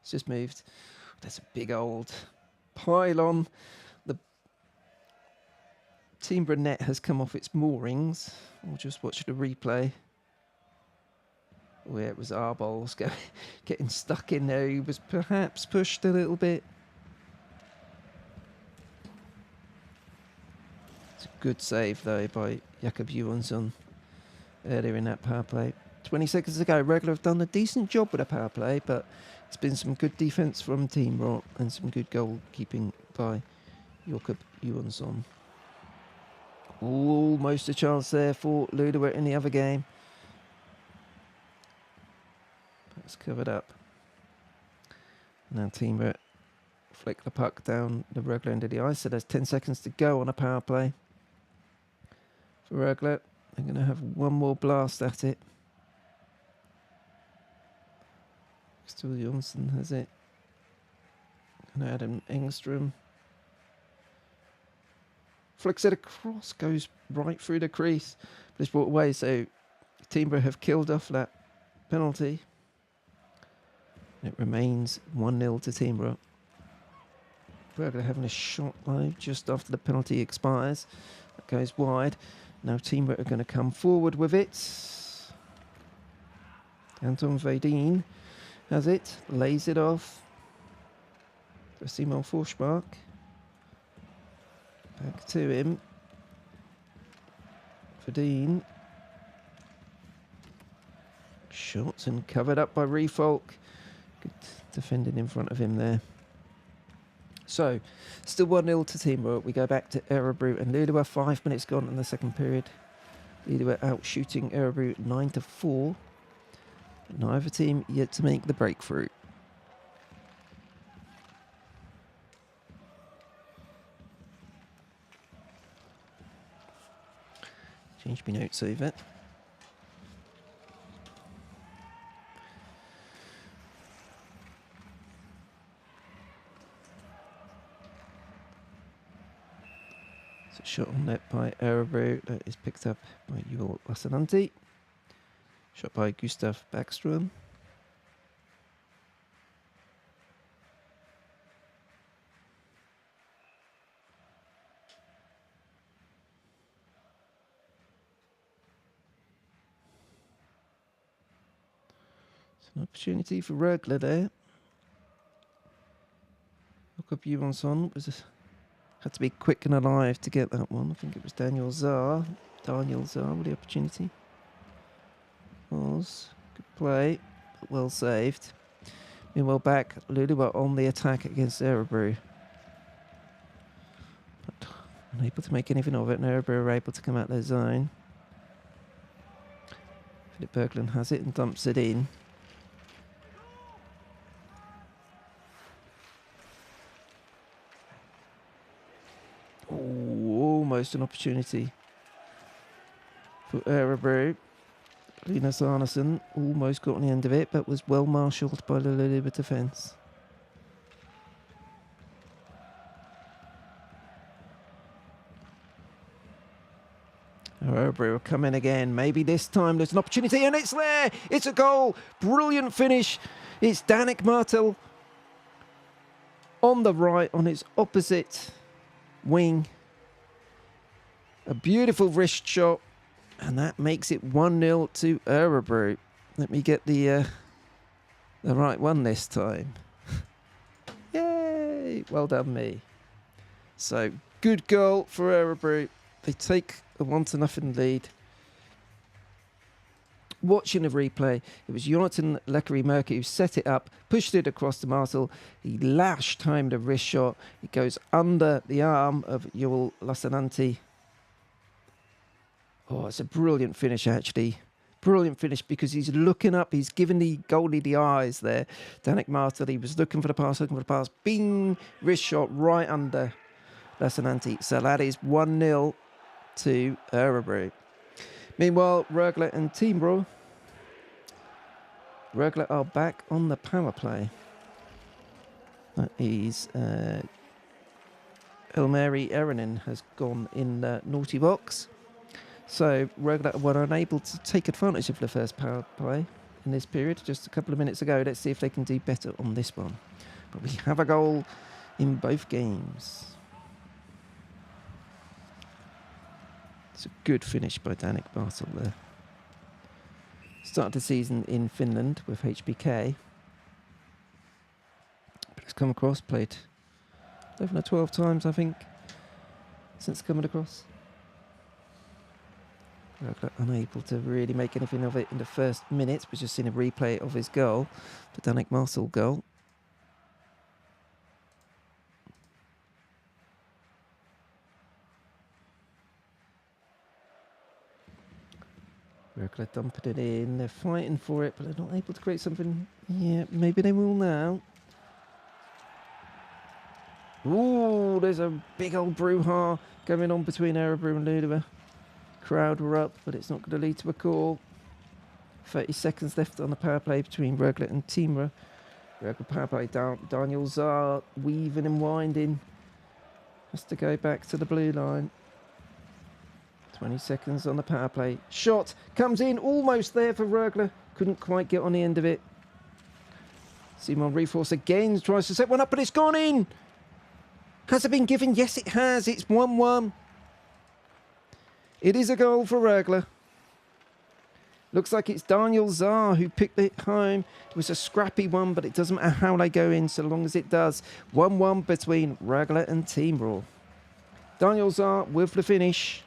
just moved. There's a big old pylon. The Timrå net has come off its moorings. We'll just watch the replay. Where it was Arbols getting stuck in there. He was perhaps pushed a little bit. It's a good save though by Jakob Johansson earlier in that power play. 20 seconds ago, Rögle have done a decent job with a power play, but it's been some good defence from Timrå and some good goalkeeping by Jakob Johansson. Almost a chance there for Luleå in the other game. It's covered up. Now Timrå flick the puck down the Rögle end of the ice. So there's 10 seconds to go on a power play for Rögle. They're going to have one more blast at it. Still Johnson has it. And Adam Engström flicks it across, goes right through the crease, but it's brought away. So Timrå have killed off that penalty. It remains 1-0 to Timrå. Rögle having a shot though just after the penalty expires. That goes wide. Now Timrå are going to come forward with it. Anton Vedin has it, lays it off for Simon Forsmark. Back to him. Vedin. Shot and covered up by Refolk. Good defending in front of him there. So, still 1-0 to Timrå. We go back to Örebro and Luleå. 5 minutes gone in the second period. Luleå out shooting Örebro 9-4. Neither team yet to make the breakthrough. Change my notes over. So shot on net by Örebro. That is picked up by Joel Lassinantti. Shot by Gustav Backstrom. It's an opportunity for Rögle there. Jakob Johansson had to be quick and alive to get that one. I think it was Daniel Zaar with the opportunity. Good play, but well saved. Meanwhile, back, Luleå on the attack against Örebro. But unable to make anything of it, and Örebro are able to come out their zone. Philip Berglund has it and dumps it in. Ooh, almost an opportunity for Örebro. Linus Arnason almost got on the end of it, but was well marshalled by the Luleå defence. Örebro will come in again. Maybe this time there's an opportunity, and it's there! It's a goal! Brilliant finish! It's Danik Martel on the right, on its opposite wing. A beautiful wrist shot. And that makes it 1-0 to Örebro. Let me get the right one this time. Yay! Well done, me. So, good goal for Örebro. They take a 1-0 lead. Watching the replay, it was Jonathan Lekari-Murky who set it up, pushed it across to Martel. He lashed home the wrist shot. It goes under the arm of Joel Lassinantti. Oh, it's a brilliant finish, actually. Brilliant finish because he's looking up. He's giving the goalie the eyes there. Danik Martel, he was looking for the pass. Bing! Wrist shot right under Lassinantti. So that is 1-0 to Örebro. Meanwhile, Rögle and Timrå. Rögle are back on the power play. That is Elmeri Erinen has gone in the naughty box. So Rögle were unable to take advantage of the first power play in this period just a couple of minutes ago. Let's see if they can do better on this one. But we have a goal in both games. It's a good finish by Danik Martel there. Started the season in Finland with HBK. But it's come across, played 11 or 12 times, I think, since coming across. Unable to really make anything of it in the first minutes. We've just seen a replay of his goal, the Danik Martel goal. Rögle dumping it in. They're fighting for it, but they're not able to create something. Yeah, maybe they will now. Ooh, there's a big old brouhaha going on between Örebro and Luleå. Crowd were up, but it's not going to lead to a call. 30 seconds left on the power play between Rögle and Timrå. Rögle power play down. Daniel Zaar weaving and winding. Has to go back to the blue line. 20 seconds on the power play. Shot comes in, almost there for Rögle. Couldn't quite get on the end of it. Simon Reforce again tries to set one up, but it's gone in. Has it been given? Yes, it has. It's 1-1. It is a goal for Rögle. Looks like it's Daniel Czar who picked it home. It was a scrappy one, but it doesn't matter how they go in so long as it does. 1-1 between Rögle and Timrå. Daniel Czar with the finish.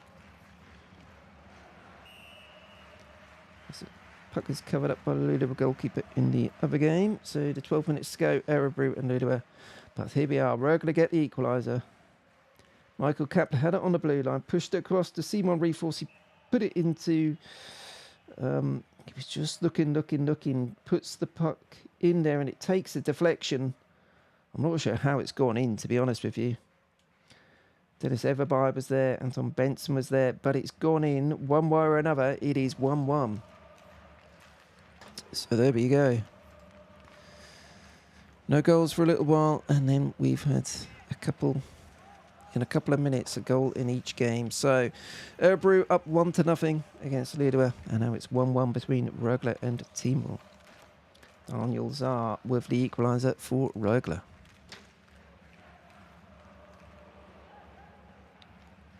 Puck is covered up by the Luleå goalkeeper in the other game. So the 12 minutes to go, Örebro and Luleå. But here we are, Rögle get the equaliser. Michael Kapler had it on the blue line, pushed it across to Simon Reforce. He put it into... he was just looking, puts the puck in there and it takes a deflection. I'm not sure how it's gone in, to be honest with you. Dennis Everby was there, Anton Benson was there, but it's gone in one way or another. It is 1-1. So there we go. No goals for a little while, and then we've had in a couple of minutes, a goal in each game. So Örebro up 1-0 against Luleå, and now it's 1-1 between Rögle and Timrå. Daniel Czar with the equaliser for Rögle.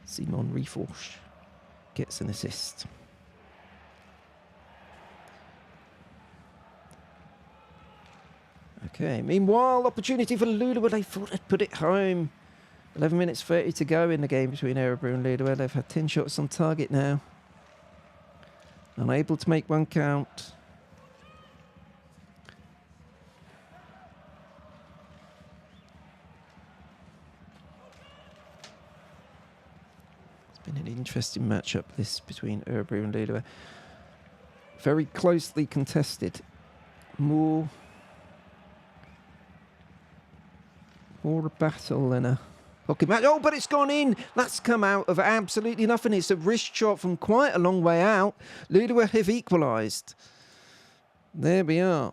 Simon Reforce gets an assist. Okay, meanwhile, opportunity for Luleå. They thought they'd put it home. 11 minutes 30 to go in the game between Örebro and Luleå. They've had 10 shots on target now. Unable to make one count. It's been an interesting matchup, this, between Örebro and Luleå. Very closely contested. More a battle than a hockey match. Oh, but it's gone in. That's come out of absolutely nothing. It's a wrist shot from quite a long way out. Luleå have equalised. There we are.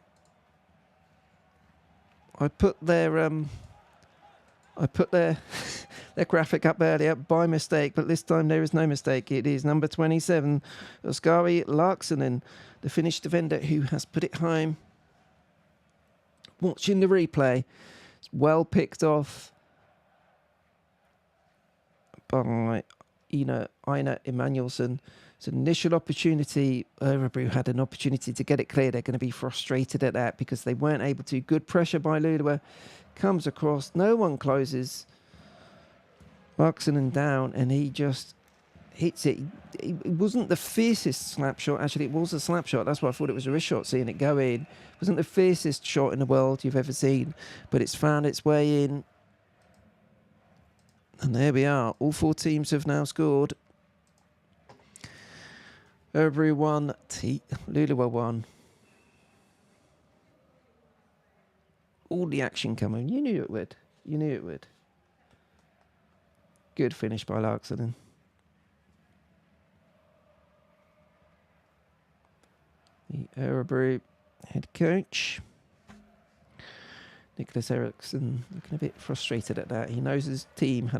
I put their their graphic up earlier by mistake, but this time there is no mistake. It is number 27, Oskari Laaksonen, the Finnish defender who has put it home. Watching the replay. Well picked off by Einar Emanuelsson. It's an initial opportunity. Örebro had an opportunity to get it clear. They're going to be frustrated at that because they weren't able to. Good pressure by Luleå. Comes across. No one closes. Laaksonen down, and he just hits it. It wasn't the fiercest slap shot. Actually, it was a slap shot. That's why I thought it was a wrist shot, seeing it go in. It wasn't the fiercest shot in the world you've ever seen, but it's found its way in. And there we are. All four teams have now scored. Örebro 1, Luleå 1. All the action coming. You knew it would. You knew it would. Good finish by Laaksonen. The Örebro head coach, Nicholas Eriksson, looking a bit frustrated at that. He knows his team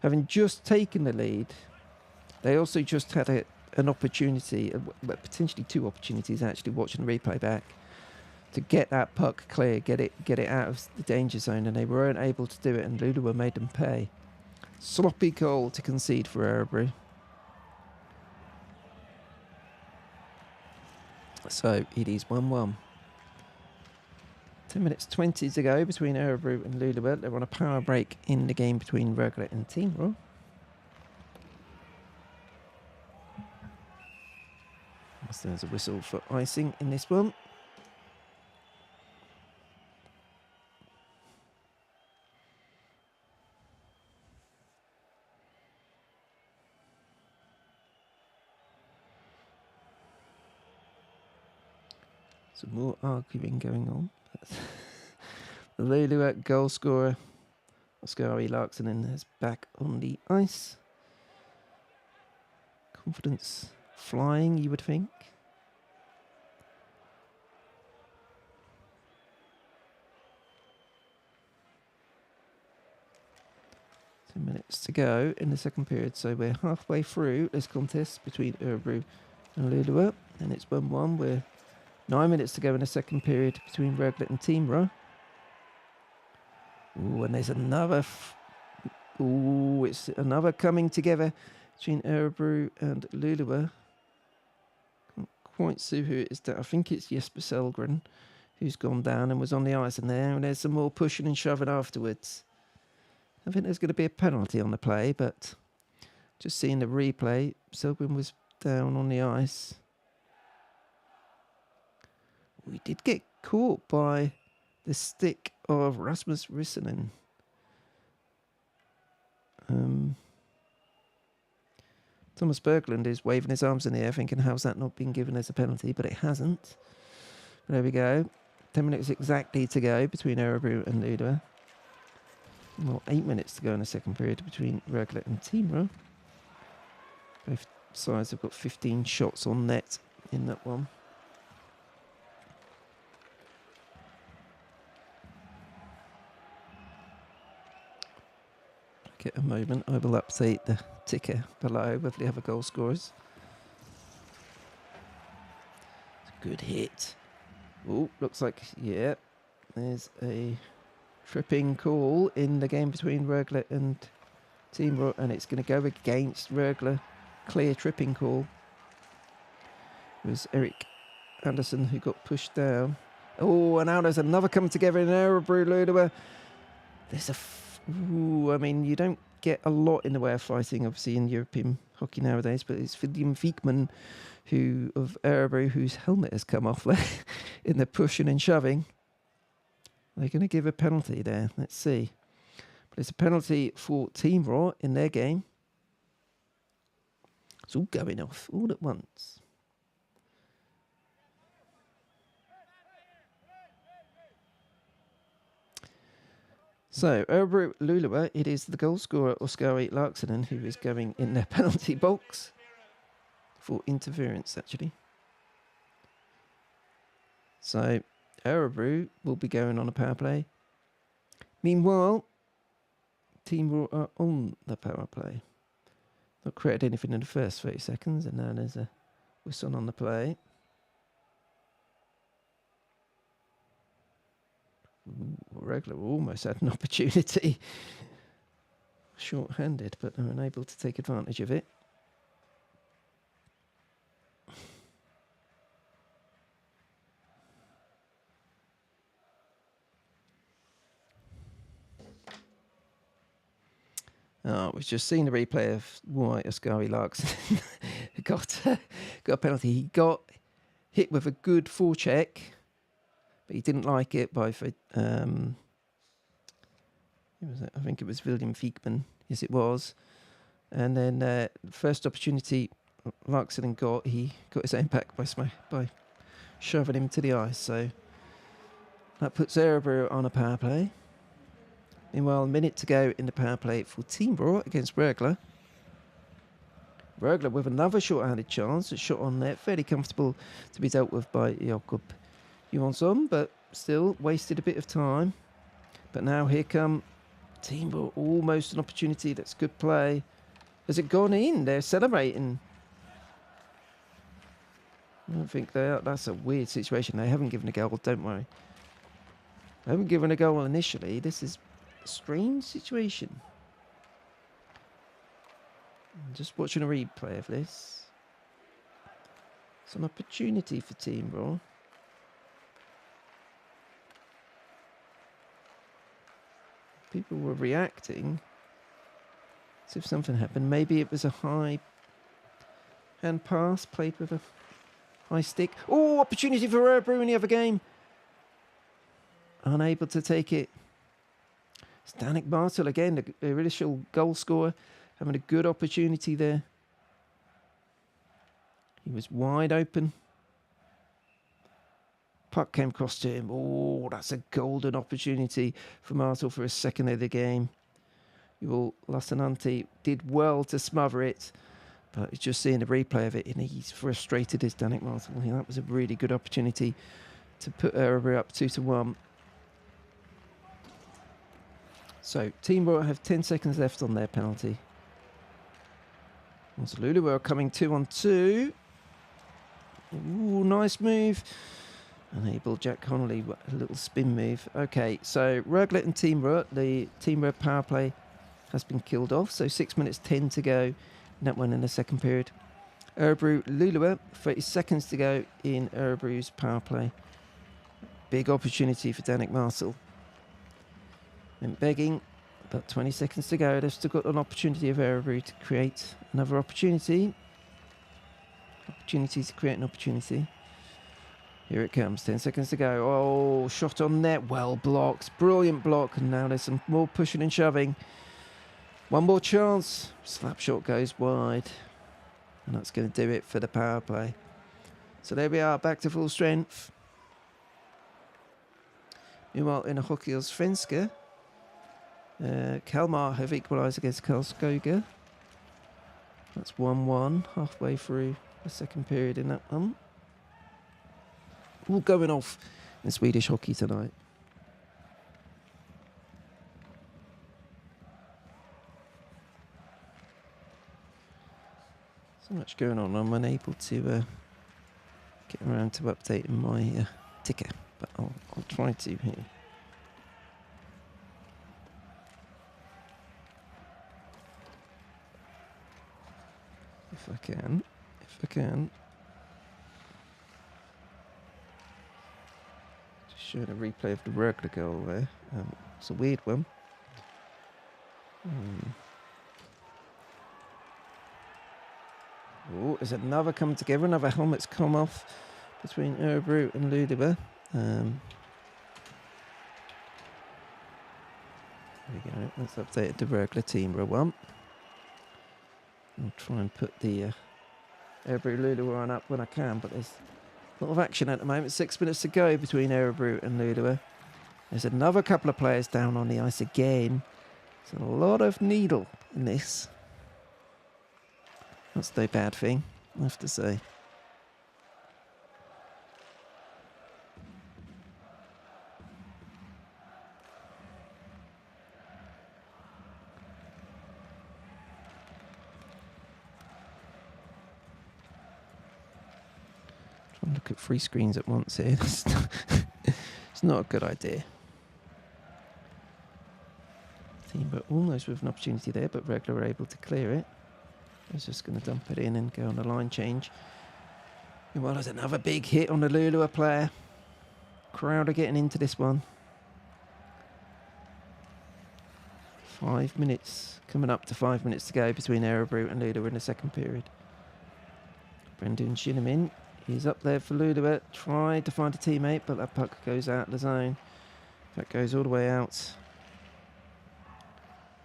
having just taken the lead. They also just had an opportunity, potentially two opportunities actually, watching the replay back, to get that puck clear, get it out of the danger zone, and they weren't able to do it, and Luleå made them pay. Sloppy goal to concede for Örebro. So it is 1-1. 10 minutes 20 to go between Örebro and Luleå. They're on a power break in the game between Rögle and Timrå. So there's a whistle for icing in this one. Some more arguing going on. The Luleå goal scorer, Oskari Laaksonen, is back on the ice. Confidence flying, you would think. Minutes to go in the second period, so we're halfway through this contest between Örebro and Luleå, and it's 1-1. We're 9 minutes to go in the second period between Rögle and Timrå. Ooh, and there's another... it's another coming together between Örebro and Luleå. Can't quite see who it is. I think it's Jesper Sellgren who's gone down and was on the ice in there. And there's some more pushing and shoving afterwards. I think there's going to be a penalty on the play, but just seeing the replay, Sellgren was down on the ice. We did get caught by the stick of Rasmus Rissanen. Thomas Berglund is waving his arms in the air thinking, how's that not been given as a penalty? But it hasn't. But there we go. 10 minutes exactly to go between Örebro and Luleå. Well, 8 minutes to go in the second period between Rögle and Timrå. Both sides have got 15 shots on net in that one. Get a moment, I will update the ticker below with the other goal scorers. It's a good hit. Oh, looks like, yeah, there's a tripping call in the game between Rögle and Timrå, and it's going to go against Rögle. Clear tripping call. It was Eric Anderson who got pushed down. Oh, and now there's another coming together in Örebro Luleå. There's a... I mean, you don't get a lot in the way of fighting, obviously, in European hockey nowadays, but it's William Wiekman of Örebro, whose helmet has come off there in the pushing and shoving. They're going to give a penalty there. Let's see. But it's a penalty for Timrå in their game. It's all going off all at once. So, Örebro Luleå, it is the goal scorer Oskari Laaksonen who is going in their penalty box for interference, actually. So, Örebro will be going on a power play. Meanwhile, Timrå are on the power play. Not created anything in the first 30 seconds, and now there's a whistle on the play. Rögle almost had an opportunity. Short-handed, but they're unable to take advantage of it. We've just seen the replay of why Oskari Laaksonen got a penalty. He got hit with a good forecheck, but he didn't like it by... I think it was William Wiekman. Yes, it was. And then the first opportunity Laaksonen got, he got his own back by shoving him to the ice. So that puts Örebro on a power play. Meanwhile, a minute to go in the power play for Timrå against Rögle. Rögle with another short-handed chance. A shot on net, fairly comfortable to be dealt with by Jakob Johansson, but still wasted a bit of time. But now here come Timrå, almost an opportunity. That's good play. Has it gone in? They're celebrating. I don't think they are. That's a weird situation. They haven't given a goal, don't worry. They haven't given a goal initially. This is a strange situation. I'm just watching a replay of this. It's an opportunity for Timrå. People were reacting as if something happened. Maybe it was a high hand pass played with a high stick. Oh, opportunity for Örebro in the other game. Unable to take it. Stanek Bartel again, the initial goal scorer, having a good opportunity there. He was wide open. Puck came across to him. Oh, that's a golden opportunity for Martel for his second of the game. Joel Lassinantti did well to smother it, but just seeing the replay of it, and he's frustrated as Danik Martel. Yeah, that was a really good opportunity to put Örebro up 2-1. So, Timrå have 10 seconds left on their penalty. Luleå are coming 2-on-2. Ooh, nice move Enable Jack Connolly, a little spin move. Okay, so Rögle and Timrå, the Timrå power play has been killed off. So 6 minutes 10 to go in that one in the second period. Örebro, Luleå, 30 seconds to go in Örebro's power play. Big opportunity for Danik Marcel. And begging, about 20 seconds to go. They've still got an opportunity of Örebro to create another opportunity. Opportunity to create an opportunity. Here it comes, 10 seconds to go. Oh, shot on net, well blocked. Brilliant block, and now there's some more pushing and shoving. One more chance. Slap shot goes wide. And that's going to do it for the power play. So there we are, back to full strength. Meanwhile, in a Hockeyallsvenskan, Kalmar have equalised against Karlskoga. That's 1-1, halfway through the second period in that one. All going off in Swedish hockey tonight. So much going on, I'm unable to get around to updating my ticker, but I'll try to here. If I can. Just showing a replay of the Rögle goal there. It's a weird one. Oh, there's another come together, another helmet's come off between Örebro and Luleå. There we go, let's update the Rögle Timrå one. I'll try and put the Örebro Luleå one up when I can, but there's a lot of action at the moment. 6 minutes to go between Örebro and Luleå. There's another couple of players down on the ice again. There's a lot of needle in this. That's no bad thing, I have to say. Trying to look at 3 screens at once here. It's not a good idea. Timrå almost with an opportunity there, but Rögle were able to clear it. I was just going to dump it in and go on a line change. Well, there's another big hit on the Luleå player. Crowd are getting into this one. 5 minutes, coming up to 5 minutes to go between Örebro and Luleå in the second period. Brendan Shinnimin, he's up there for Luleå. Tried to find a teammate, but that puck goes out the zone. That goes all the way out.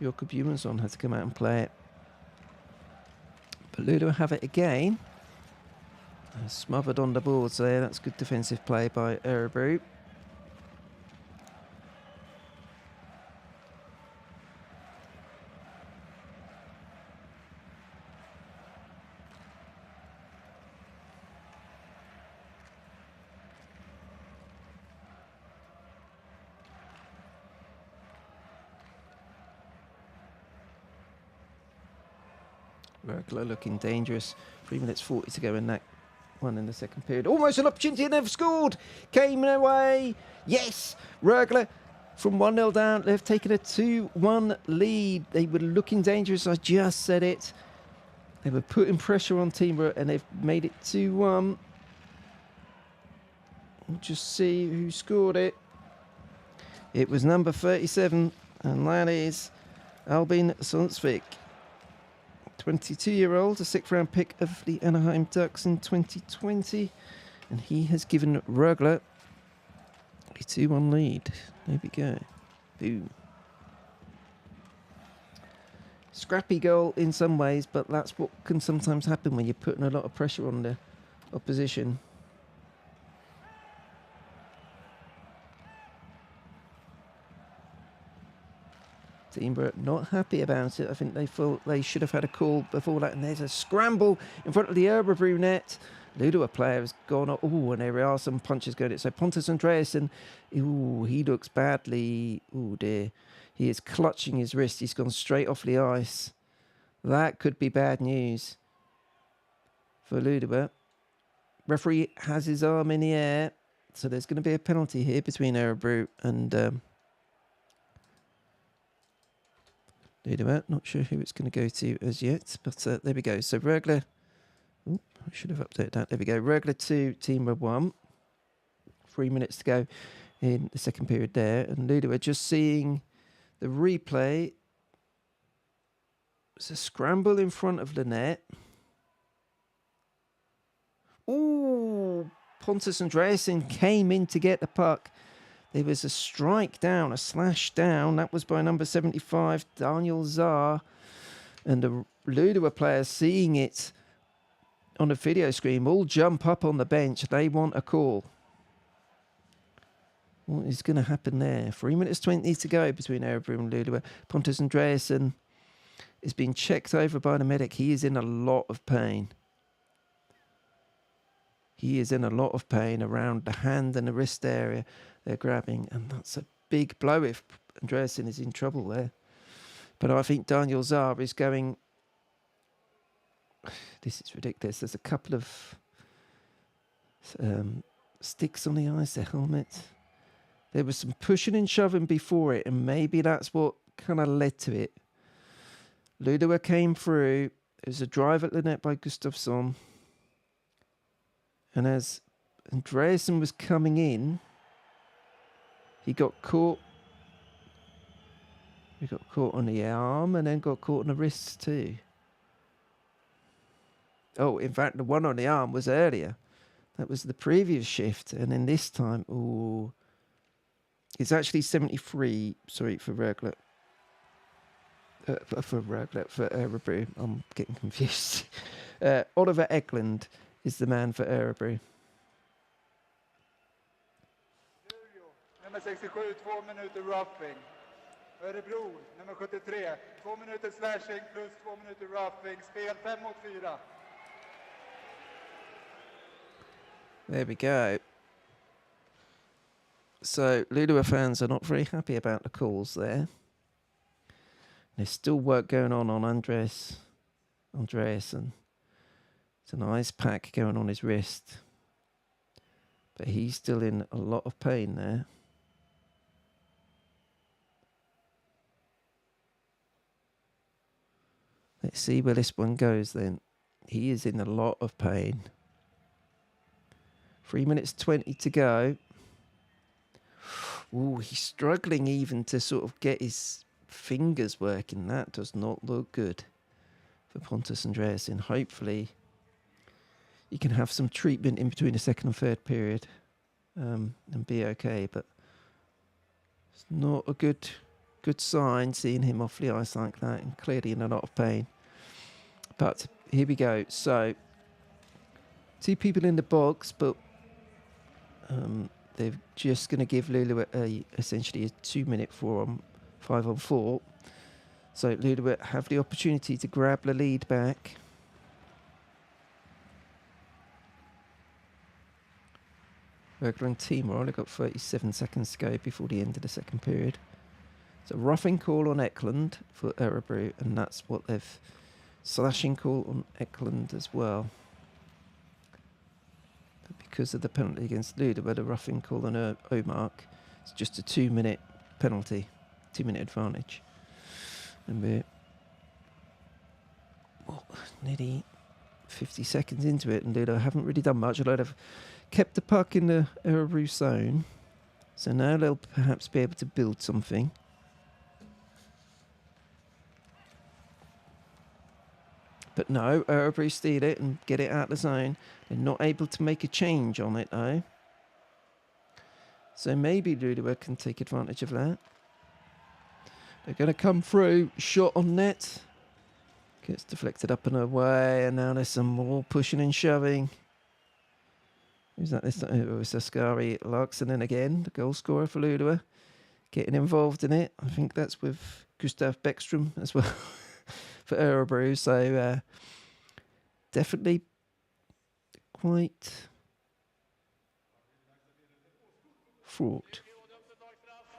Jakob Johansson had to come out and play it. But Luleå have it again. Smothered on the boards there. That's good defensive play by Örebro. Rögle looking dangerous. 3 minutes 40 to go in that one in the second period. Almost an opportunity and they've scored. Came away. Yes, Rögle from 1-0 down. They've taken a 2-1 lead. They were looking dangerous. I just said it. They were putting pressure on Timrå and they've made it 2-1. We'll just see who scored it. It was number 37, and that is Albin Sundsvik. 22-year-old, a 6th round pick of the Anaheim Ducks in 2020. And he has given Rögle a 2-1 lead. There we go. Boom. Scrappy goal in some ways, but that's what can sometimes happen when you're putting a lot of pressure on the opposition. Timrå not happy about it. I think they thought they should have had a call before that. And there's a scramble in front of the Örebro net. Luleå player has gone up. Oh, and there are some punches going. So Pontus Andreasson, ooh, he looks badly. Oh dear. He is clutching his wrist. He's gone straight off the ice. That could be bad news for Luleå. Referee has his arm in the air. So there's going to be a penalty here between Örebro and Luleå. Not sure who it's going to go to as yet, but there we go. So Rögle. I should have updated that. There we go. Rögle 2, Timrå 1. 3 minutes to go in the second period there. And Luleå just seeing the replay. It's a scramble in front of the net. Ooh, Pontus Andreasen came in to get the puck. There was a strike down, a slash down. That was by number 75, Daniel Czar. And the Luleå players seeing it on the video screen all jump up on the bench. They want a call. What is going to happen there? 3 minutes 20 to go between Örebro and Luleå. Pontus Andreasen is being checked over by the medic. He is in a lot of pain. He is in a lot of pain around the hand and the wrist area. They're grabbing, and that's a big blow if Andreasen is in trouble there. But I think Daniel Czar is going... This is ridiculous. There's a couple of sticks on the ice, the helmet. There was some pushing and shoving before it, and maybe that's what kind of led to it. Luleå came through. There was a drive at the net by Gustafsson. And as Andreasen was coming in, he got caught. He got caught on the arm and then got caught on the wrists too. Oh, in fact, the one on the arm was earlier. That was the previous shift. And then this time, ooh. It's actually 73, sorry, for Rögle. For Örebro. I'm getting confused. Oliver Eklund is the man for Örebro. Nummer 67, 2 minuter roughing. Örebro, nummer 73, 2 minuter slashing plus 2 minuter roughing. Spel 5-4. There we go. So Luleå fans are not very happy about the calls there. There's still work going on Andreasen. It's an ice pack going on his wrist. But he's still in a lot of pain there. Let's see where this one goes then. He is in a lot of pain. 3 minutes 20 to go. Ooh, he's struggling even to sort of get his fingers working. That does not look good for Pontus Andreasen. Hopefully, he can have some treatment in between the second and third period and be okay. But it's not a good sign seeing him off the ice like that and clearly in a lot of pain. But here we go. So, 2 people in the box, but they're just going to give Luleå essentially a 2-minute 5-on-4. So Luleå have the opportunity to grab the lead back. Rögle and Timrå only got 37 seconds to go before the end of the second period. So roughing call on Eklund for Örebro, and that's what they've... Slashing call on Eklund as well. But because of the penalty against Luleå, the roughing call on Omark, it's just a 2-minute penalty, 2-minute advantage. And we're nearly 50 seconds into it, and Luleå haven't really done much. Although they've kept the puck in the Örebro zone, so now they'll perhaps be able to build something. But no, Örebro steal it and get it out of the zone. They're not able to make a change on it though. So maybe Luleå can take advantage of that. They're going to come through, shot on net. Gets deflected up and away, and now there's some more pushing and shoving. Who's that this time? Oh, it's Oskari Larksonen again, the goal scorer for Luleå. Getting involved in it. I think that's with Gustav Bäckström as well. For Örebro, so definitely quite fraught.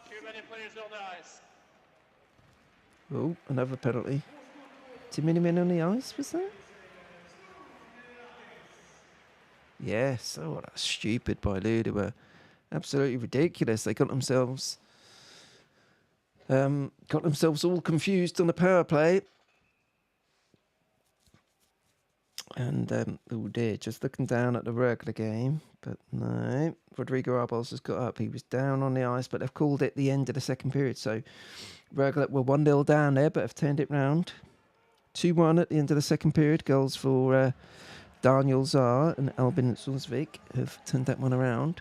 Too many players on the ice. Oh, another penalty. Too many men on the ice, was that? Yes, oh, that's stupid by Luleå. Absolutely ridiculous. They got themselves all confused on the power play. And, oh dear, just looking down at the Rögle game. But no, Rodrigo Arbos has got up. He was down on the ice, but they've called it the end of the second period. So Rögle were 1-0 down there, but have turned it round. 2-1 at the end of the second period. Goals for Daniel Zaar and Albin Zulsvik have turned that one around.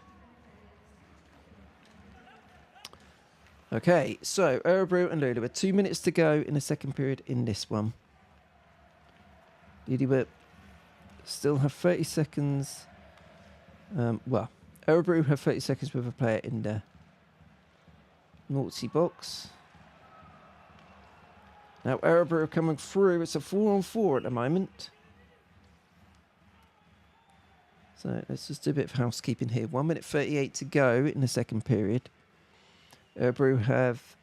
Okay, so Örebro and Luleå, 2 minutes to go in the second period in this one. Luleå still have 30 seconds. Örebro have 30 seconds with a player in the naughty box. Now Örebro are coming through. It's a 4-on-4 at the moment. So let's just do a bit of housekeeping here. 1 minute 38 to go in the second period. Örebro have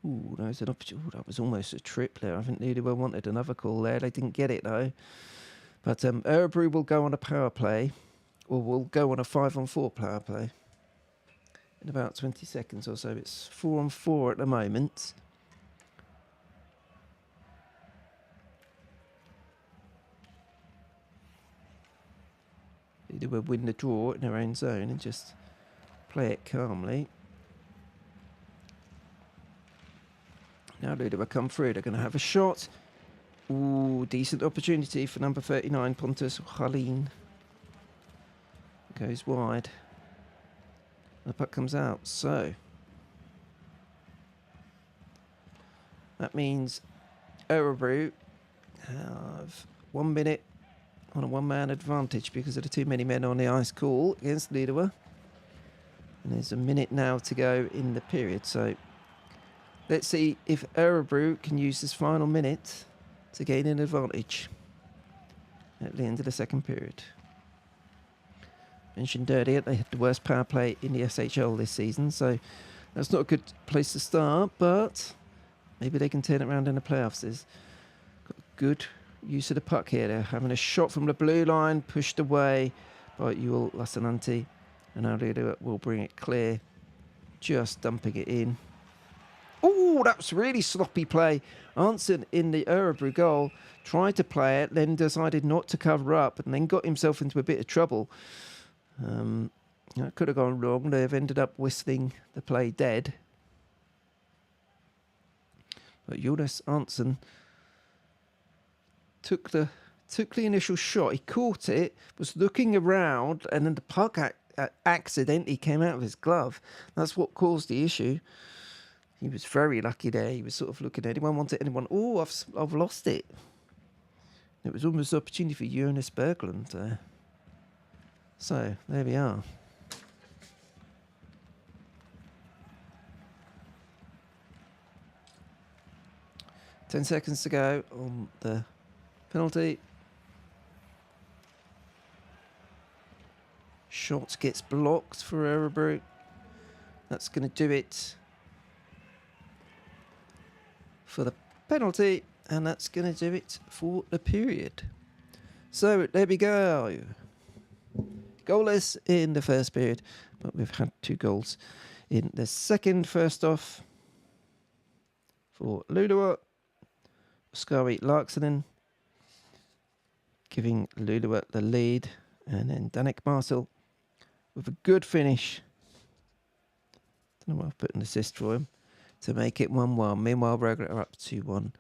that was an opportunity. That was almost a trip there. I think Luleå wanted another call there. They didn't get it though. But Örebro will go on a power play, or will go on a 5-on-4 power play in about 20 seconds or so. It's 4-on-4 at the moment. They will win the draw in their own zone and just play it calmly. Now Luleå will come through. They're going to have a shot. Ooh, decent opportunity for number 39, Pontus Halin. Goes wide. The puck comes out. So that means Örebro have 1 minute on a one-man advantage because of the too many men on the ice call against Luleå. And there's a minute now to go in the period. So let's see if Örebro can use this final minute to gain an advantage at the end of the second period. Mentioned earlier, they had the worst power play in the SHL this season, so that's not a good place to start, but maybe they can turn it around in the playoffs. There's got good use of the puck here. They're having a shot from the blue line, pushed away by Joel Lassinantti, and now Luleå will bring it clear, just dumping it in. Oh, that was really sloppy play. Arntzen in the Örebro goal tried to play it, then decided not to cover up, and then got himself into a bit of trouble. That could have gone wrong. They've ended up whistling the play dead. But Jonas Arntzen took the initial shot. He caught it, was looking around, and then the puck accidentally came out of his glove. That's what caused the issue. He was very lucky there. He was sort of looking at anyone wanted anyone. Oh, I've lost it. It was almost an opportunity for Jonas Berglund there. So there we are. Ten seconds to go on the penalty. Shot gets blocked for Örebro. That's going to do it for the penalty, and that's going to do it for the period. So there we go. Goalless in the first period, but we've had 2 goals in the second. First off, for Luleå, Oskari Larksonen giving Luleå the lead, and then Danik Martel with a good finish. Don't know why I've put an assist for him to make it 1-1. Meanwhile, Rögle are up 2-1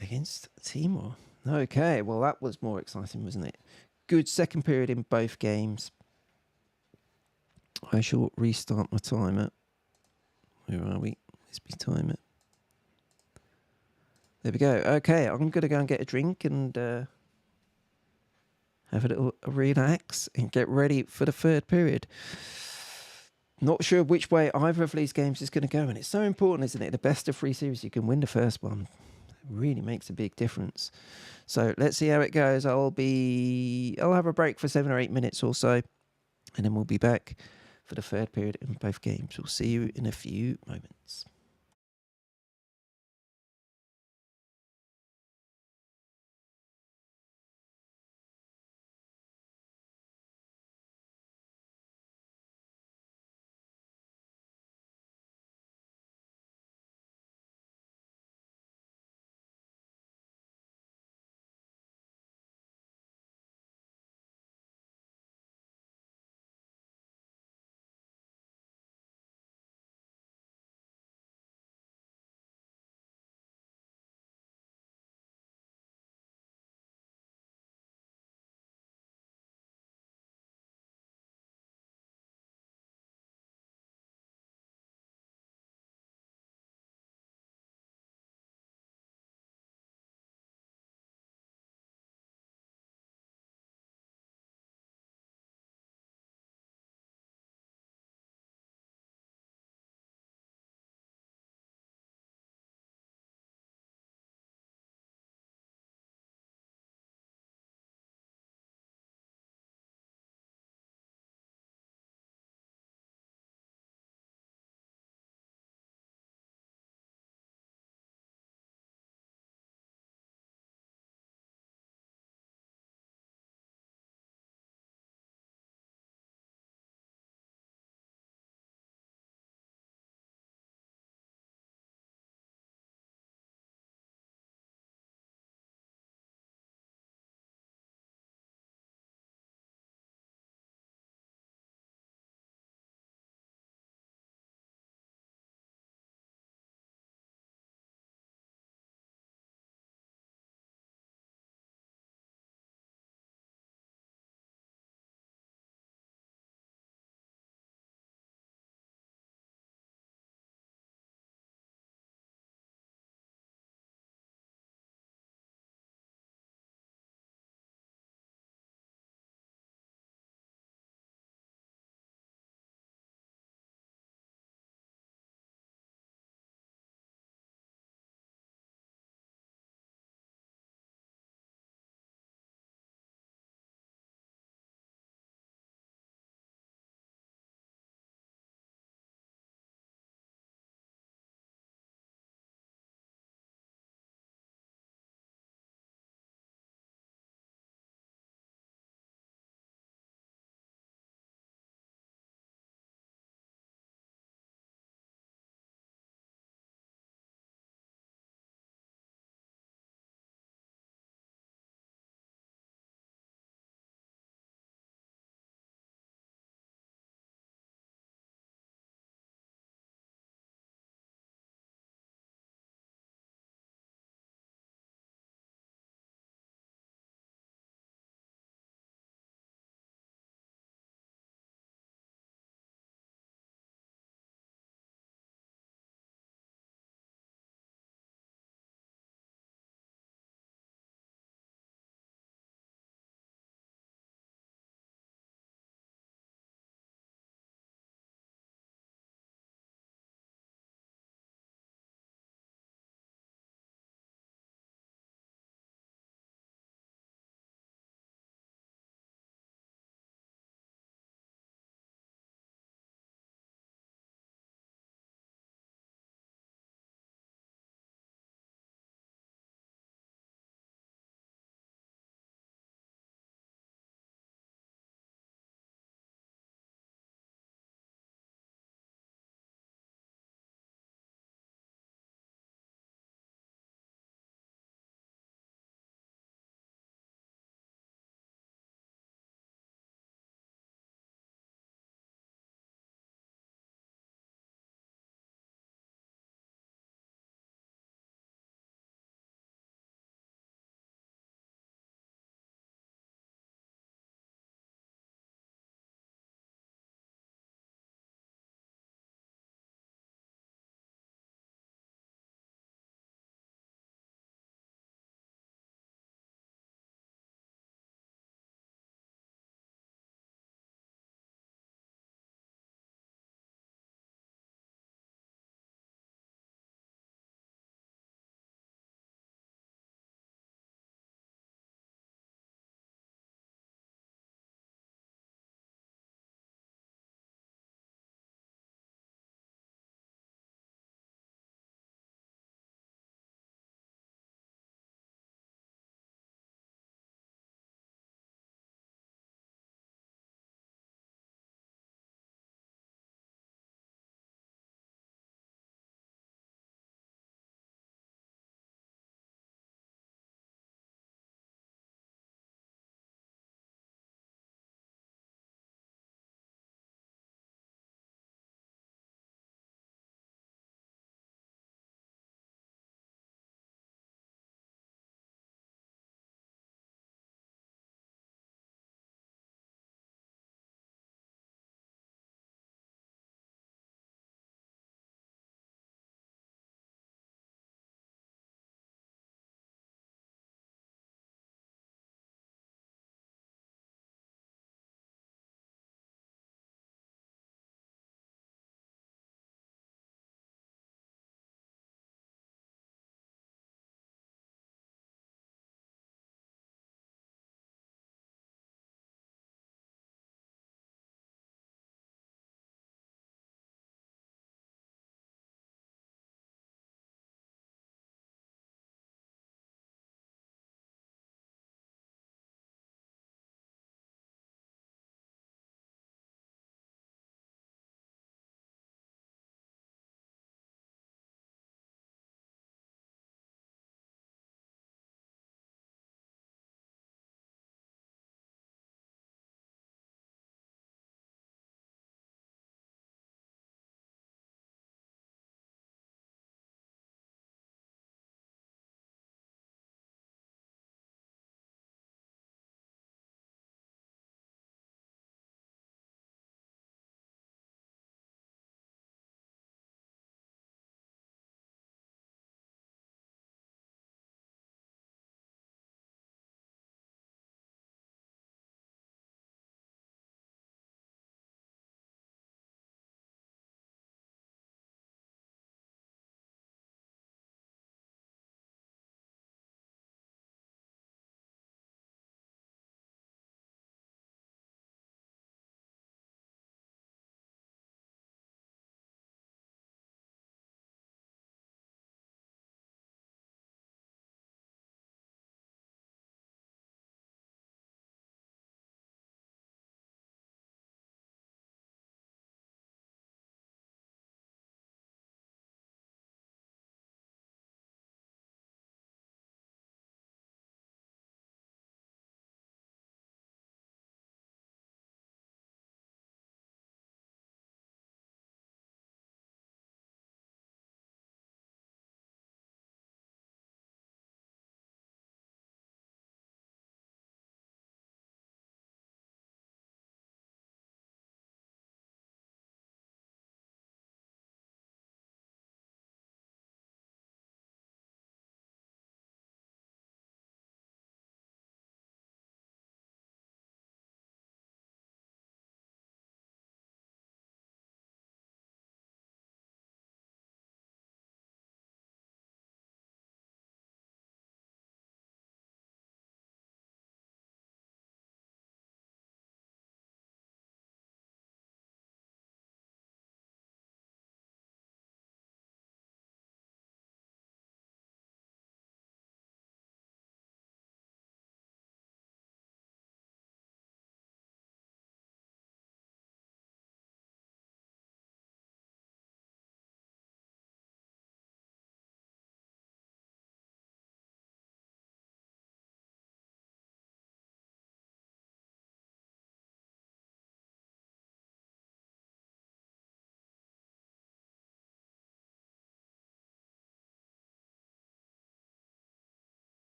against Timrå. Okay, well that was more exciting, wasn't it? Good second period in both games. I shall restart my timer. Where are we? Let's be timer. There we go. Okay, I'm going to go and get a drink and have a little relax and get ready for the third period. Not sure which way either of these games is going to go, and it's so important, isn't it? The best of 3 series, you can win the first one. It really makes a big difference. So let's see how it goes. I'll have a break for 7 or 8 minutes or so, and then we'll be back for the third period in both games. We'll see you in a few moments.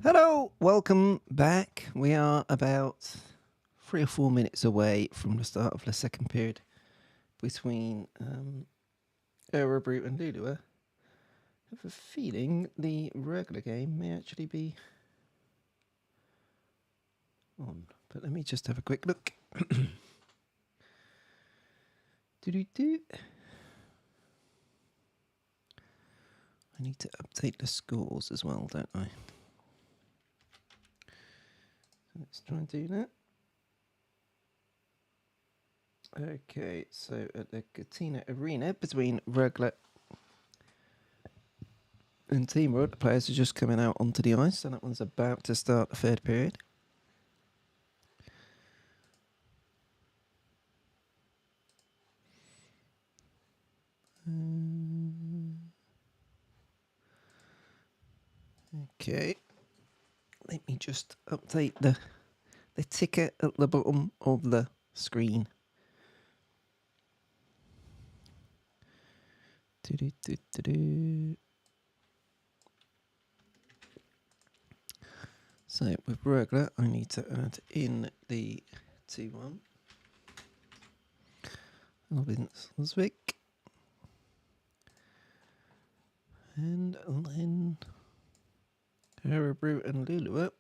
Hello, welcome back. We are about 3 or 4 minutes away from the start of the second period between Örebro and Luleå. I have a feeling the regular game may actually be on, but let me just have a quick look. Do-do-do. I need to update the scores as well, don't I? Let's try and do that. Okay, so at the Katina Arena between Rögle and Timrå, the players are just coming out onto the ice, and that one's about to start the third period. Okay, let me just update the ticker at the bottom of the screen. So with Rögle, I need to add in the 2-1. Albin Slesvig. And then Örebro and Luleå.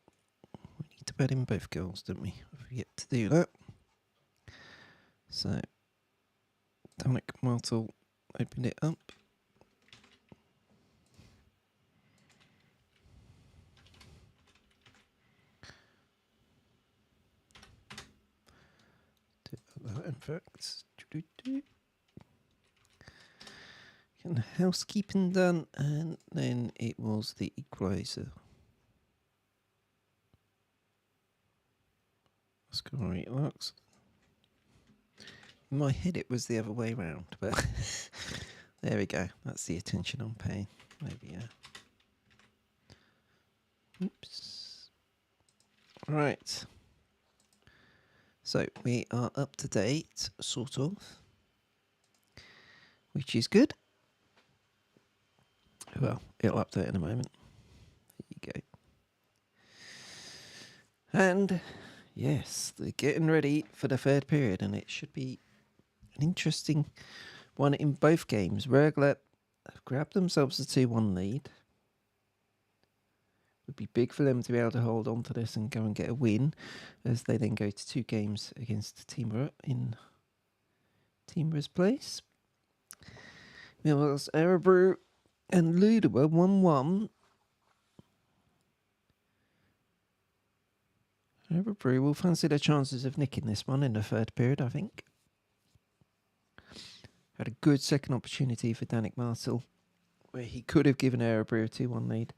We need to bet in both goals, don't we? I forget to do that. So Danik Martel opened it up. In fact, getting housekeeping done, and then it was the equaliser. Scoring looks. In my head, it was the other way round, but there we go. That's the attention I'm paying. Maybe, oops. Right. So we are up to date, sort of, which is good. Well, it'll update in a moment. There you go. And yes, they're getting ready for the third period, and it should be an interesting one in both games. Rögle have grabbed themselves a 2-1 lead. Would be big for them to be able to hold on to this and go and get a win, as they then go to 2 games against Timrå in Timrå's place. Meanwhile, Örebro and Luleå 1-1. Örebro will fancy their chances of nicking this one in the third period, I think. Had a good second opportunity for Danik Martel, where he could have given Örebro a 2-1 lead.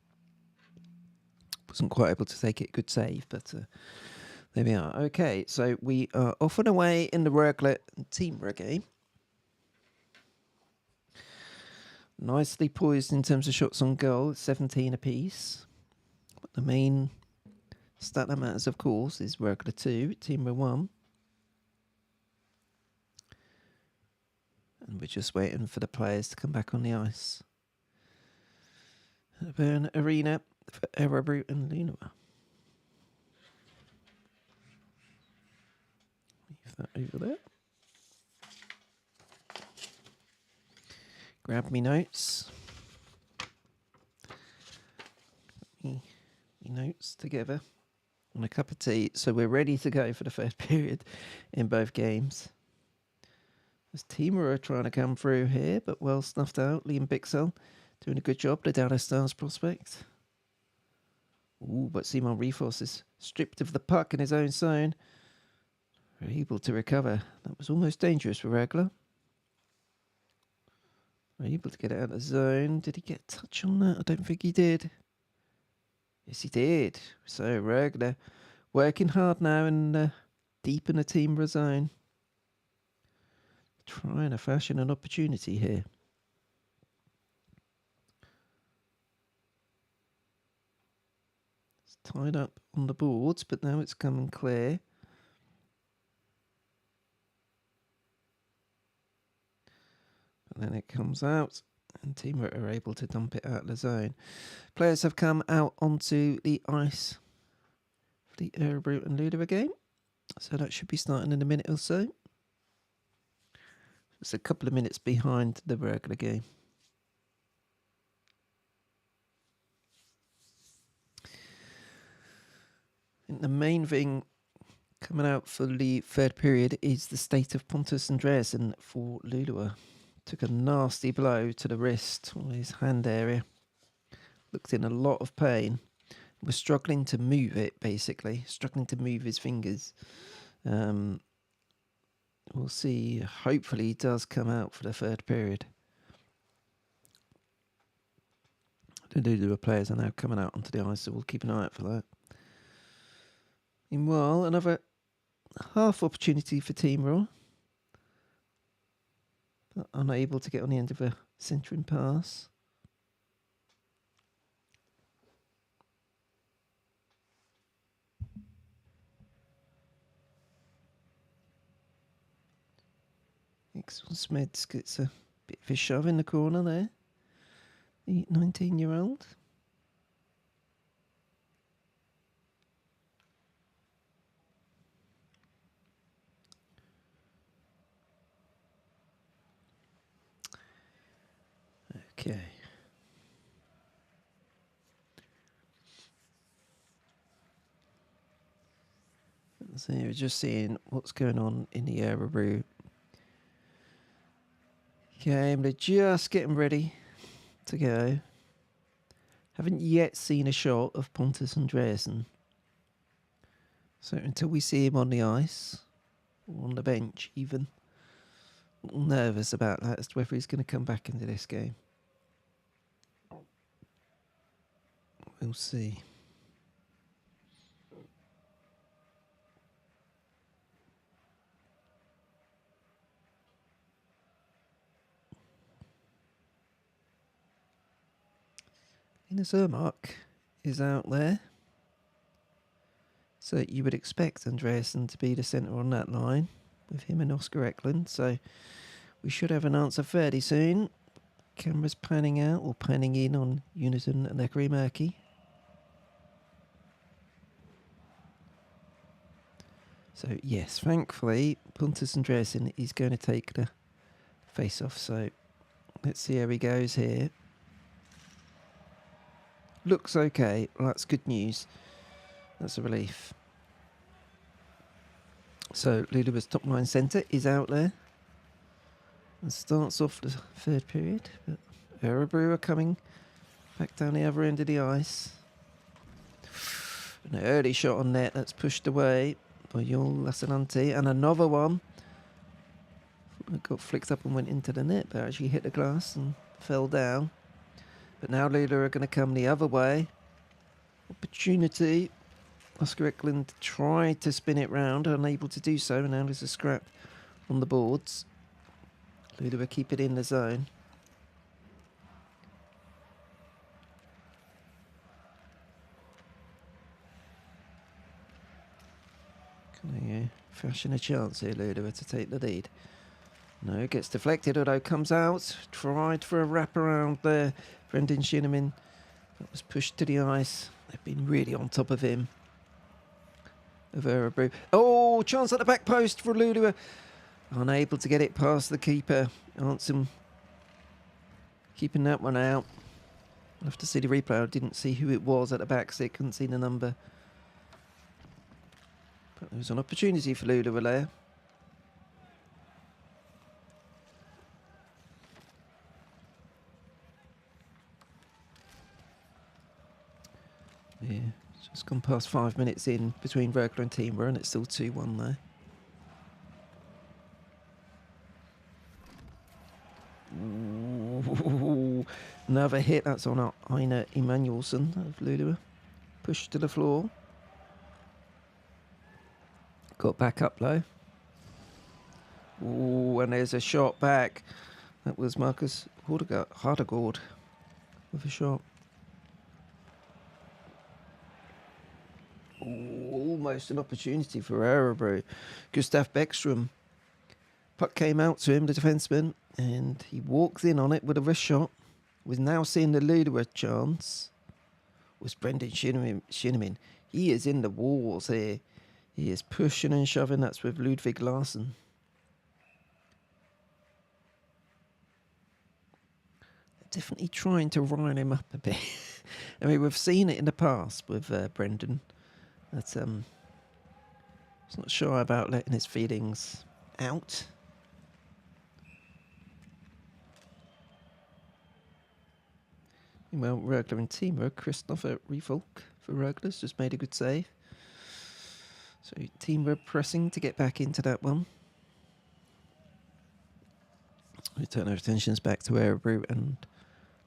Wasn't quite able to take it. Good save, but there we are. Okay, so we are off and away in the Rögle and Timrå game. Nicely poised in terms of shots on goal, 17 apiece. But the main stat that matters, of course, is Rögle 2, Timrå 1. And we're just waiting for the players to come back on the ice. Burn Arena for Örebro and Luleå. Leave that over there. Grab me notes. Me notes together on a cup of tea. So we're ready to go for the first period in both games. This Timrå are trying to come through here, but well snuffed out. Liam Bixel doing a good job. The Dallas Stars prospect. Ooh, but Simon Rifos is stripped of the puck in his own zone. We're able to recover. That was almost dangerous for Rögle. We're able to get it out of the zone. Did he get a touch on that? I don't think he did. Yes, he did. So Rögle working hard now and deep in the Timrå zone. Trying to fashion an opportunity here. It's tied up on the boards, but now it's coming clear. And then it comes out, And Timrå are able to dump it out of the zone. Players have come out onto the ice for the Örebro and Luleå game. So that should be starting in a minute or so. It's a couple of minutes behind the Rögle game. I think the main thing coming out for the third period is the state of Pontus Andreasen for Luleå. Took a nasty blow to the wrist or his hand area. Looked in a lot of pain. Was struggling to move it, basically. Struggling to move his fingers. We'll see. Hopefully he does come out for the third period. The Luleå players are now coming out onto the ice, so we'll keep an eye out for that. Meanwhile, another half opportunity for Timrå. Unable to get on the end of a centering pass. Smeds gets a bit of a shove in the corner there. The 19-year-old. Okay. So we're just seeing what's going on in the Örebro game. They're just getting ready to go. Haven't yet seen a shot of Pontus Andreasen. So until we see him on the ice, or on the bench even, a little nervous about that as to whether he's going to come back into this game. We'll see. Linus Ermark is out there. So you would expect Andreasen to be the centre on that line with him and Oscar Eklund. So we should have an answer fairly soon. Cameras panning out or panning in on Unison and Ekarimäki. So yes, thankfully Pontus Andreasen is going to take the face-off. So let's see how he goes here. Looks okay. Well, that's good news. That's a relief. So Luleå's top line centre is out there. And starts off the third period. But Örebro are coming back down the other end of the ice. An early shot on net that's pushed away by Joel Lassinantti. And another one. It got flicked up and went into the net, but actually hit the glass and fell down. But now Luleå are going to come the other way. Opportunity. Oscar Eklund tried to spin it round, unable to do so. And now there's a scrap on the boards. Luleå keep it in the zone. Can they fashion a chance here, Luleå, to take the lead? No, it gets deflected, although comes out. Tried for a wraparound there. Brendan Shinnimin. That was pushed to the ice. They've been really on top of him. Of Örebro. Oh, chance at the back post for Luleå. Unable to get it past the keeper. Arntzen keeping that one out. I'll have to see the replay. I didn't see who it was at the back, so I couldn't see the number. But there was an opportunity for Luleå there. Yeah, just gone past 5 minutes in between Rögle and Timrå, and it's still 2-1 there. Ooh, another hit. That's on Einar Emanuelsson of Luleå. Pushed to the floor. Got back up low. Ooh, and there's a shot back. That was Marcus Hardegård with a shot. Ooh, almost an opportunity for Örebro. Gustav Bäckström. Puck came out to him, the defenseman, and he walks in on it with a wrist shot. We're now seeing the Luleå chance. Was Brendan Shinnimin. He is in the walls here. He is pushing and shoving. That's with Ludwig Larsson. They're definitely trying to rile him up a bit. I mean, we've seen it in the past with Brendan. That he's not shy about letting his feelings out. Well, Rögle and Timrå, Christopher Refolk for Rögle's just made a good save. So Timrå pressing to get back into that one. We turn our attentions back to Örebro and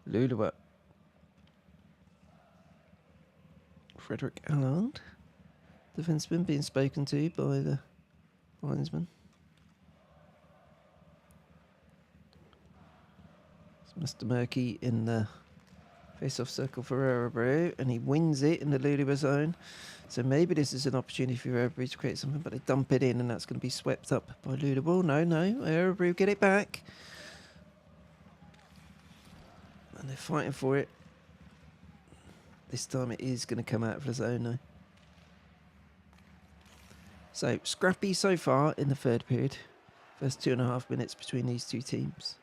Luleå. Frederick Allard, defenseman, being spoken to by the linesman. It's Mr. Murky in the face-off circle for Örebro, and he wins it in the Luleå zone. So maybe this is an opportunity for Örebro to create something, but they dump it in, and that's going to be swept up by Luleå. No, Örebro get it back. And they're fighting for it. This time it is going to come out of the zone now. So scrappy so far in the third period. First 2.5 minutes between these two teams.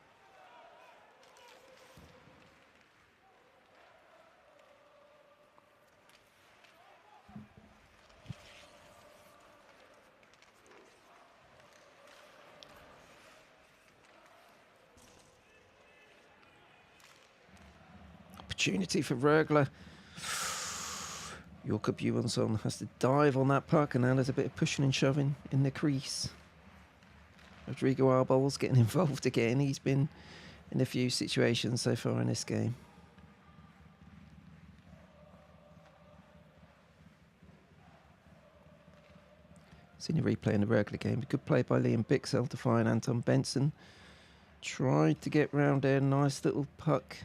Opportunity for Rögle. Jakob Johansson has to dive on that puck, and now there's a bit of pushing and shoving in the crease. Rodrigo Arbol's getting involved again. He's been in a few situations so far in this game. Seen a replay in the Rögle game. Good play by Liam Bixel to find Anton Benson. Tried to get round there. Nice little puck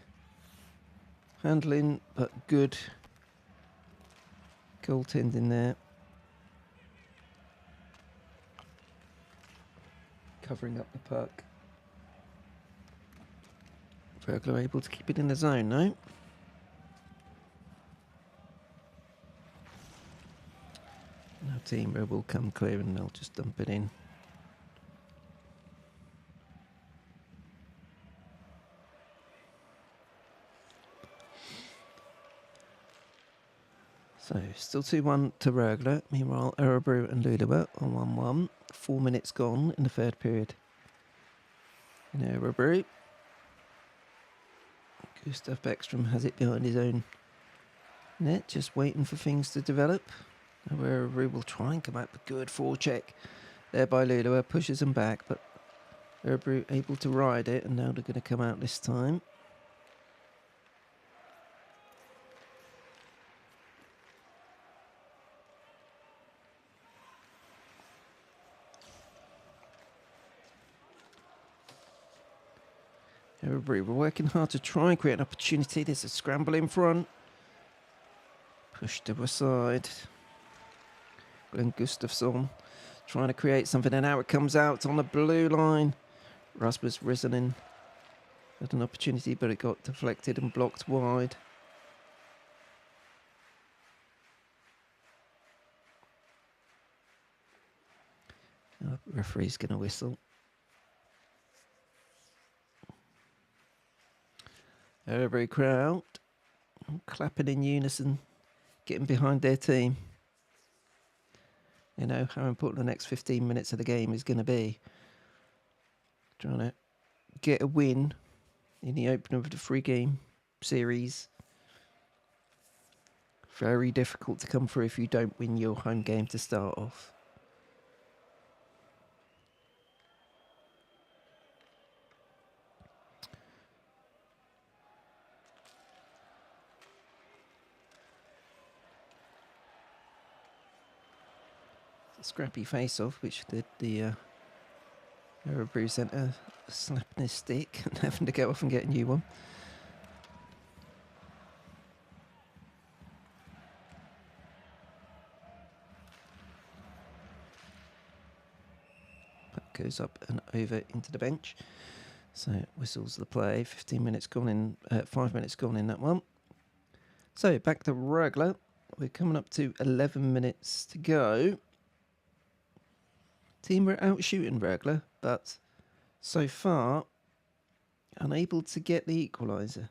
handling, but good goaltending there. Covering up the puck. Rögle able to keep it in the zone, no? Now Timrå will come clear and they'll just dump it in. So, still 2-1 to Rögle. Meanwhile, Örebro and Luleå on 1-1. 4 minutes gone in the third period. In Örebro, Gustav Bäckström has it behind his own net, just waiting for things to develop. Now Örebro will try and come out with good forecheck there by Luleå. Pushes them back, but Örebro able to ride it, and now they're going to come out this time. Örebro were working hard to try and create an opportunity. There's a scramble in front. Pushed to a side. Glenn Gustafsson trying to create something, and now it comes out on the blue line. Rasmus Rissanen had an opportunity, but it got deflected and blocked wide. Now the referee's going to whistle. Örebro crowd clapping in unison, getting behind their team. You know how important the next 15 minutes of the game is going to be. Trying to get a win in the opener of the 3-game series. Very difficult to come through if you don't win your home game to start off. Scrappy face-off, which did the Örebro centre slapping his stick and having to go off and get a new one. Puck goes up and over into the bench. So it whistles the play. 15 minutes gone in, 5 minutes gone in that one. So back to Rögle. We're coming up to 11 minutes to go. Timrå out shooting Rögle, but so far unable to get the equaliser.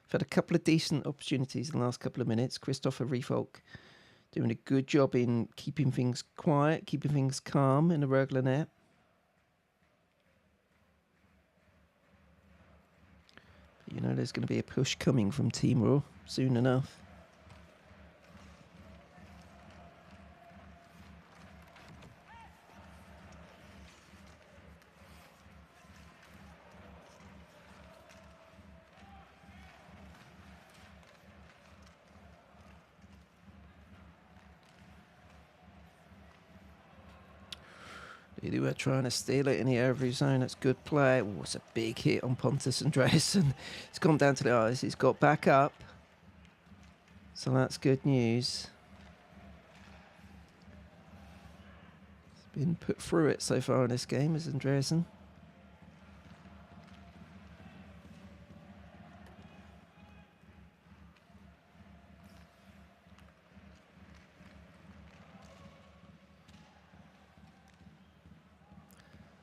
We've had a couple of decent opportunities in the last couple of minutes. Christopher Refolk doing a good job in keeping things quiet, keeping things calm in the Rögle net. But you know there's going to be a push coming from Timrå soon enough. They were trying to steal it in the Örebro zone. That's good play. Oh, it's a big hit on Pontus Andreasson. It's gone down to the ice. He's got back up. So that's good news. He's been put through it so far in this game as Andreasson.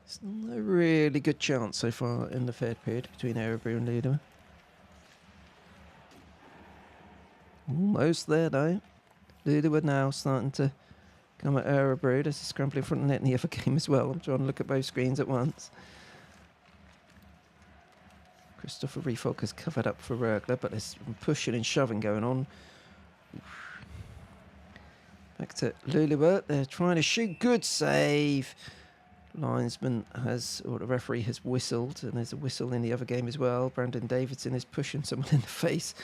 It's not a really good chance so far in the third period between Örebro and Luleå. Almost there though. Luleå now starting to come at Örebro. There's a scramble in front of the net in the other game as well. I'm trying to look at both screens at once. Christopher Refolk has covered up for Rögle, but there's some pushing and shoving going on. Back to Luleå. They're trying to shoot. Good save. Linesman has, or the referee has whistled, and there's a whistle in the other game as well. Brandon Davidson is pushing someone in the face.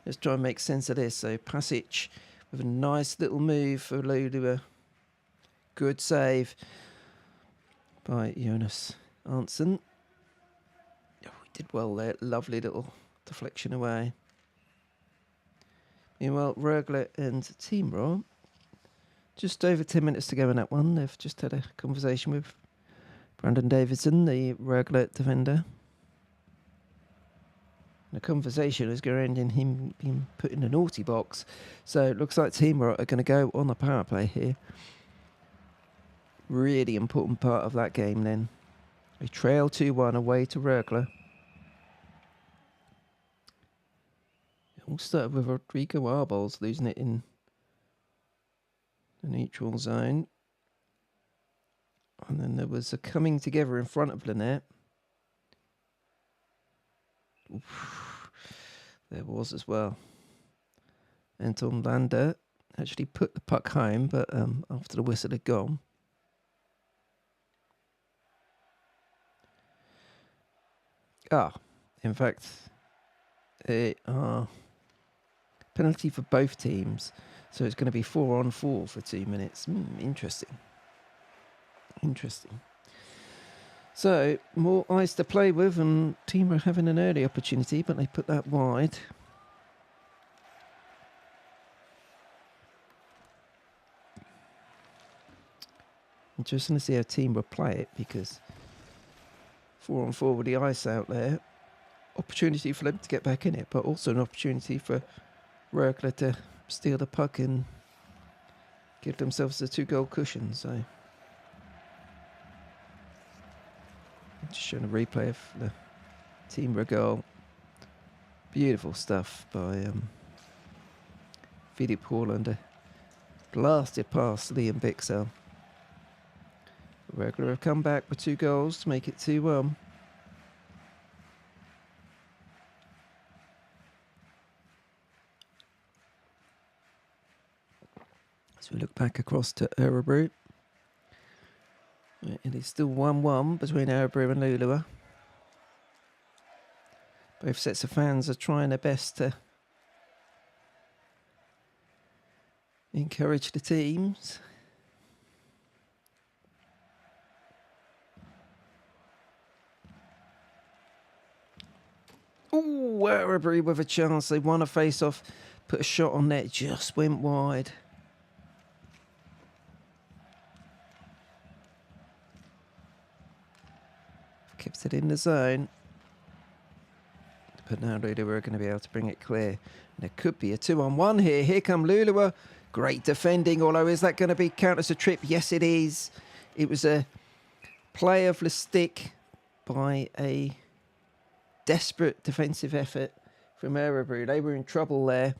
Let's try and make sense of this. So Pasic with a nice little move for Luleå. Good save by Jonas Arntzen. Oh, he did well there. Lovely little deflection away. Meanwhile, Rögle and Timrå. Just over 10 minutes to go in that one. They've just had a conversation with Brandon Davidson, the Rögle defender. The conversation is going to end in him being put in a naughty box. So it looks like Timrå are going to go on the power play here. Really important part of that game then. They trail 2-1 away to Rögle. It all started with Rodrigo Arbols losing it in the neutral zone. And then there was a coming together in front of the net. Oof, there was as well. Anton Lander actually put the puck home, but after the whistle had gone. In fact, penalty for both teams. So it's going to be 4-on-4 for 2 minutes. Interesting. Interesting. So, more ice to play with, and Timrå having an early opportunity, but they put that wide. Interesting to see how Timrå play it, because 4-on-4 with the ice out there. Opportunity for them to get back in it, but also an opportunity for Rögle to steal the puck and give themselves a 2-goal cushion. So, just showing a replay of the Timrå goal. Beautiful stuff by Filip Håland. A blasted past Liam Bixell. Rögle have come back with 2 goals to make it 2-1. As we look back across to Örebro. It is still 1-1 between Örebro and Luleå. Both sets of fans are trying their best to encourage the teams. Ooh, Örebro with a chance. They won a face-off, put a shot on net, just went wide. Kept it in the zone. But now Luleå are going to be able to bring it clear. And it could be a 2-on-1 here. Here come Luleå. Great defending, although is that going to be counted as a trip? Yes, it is. It was a play of the stick by a desperate defensive effort from Örebro. They were in trouble there.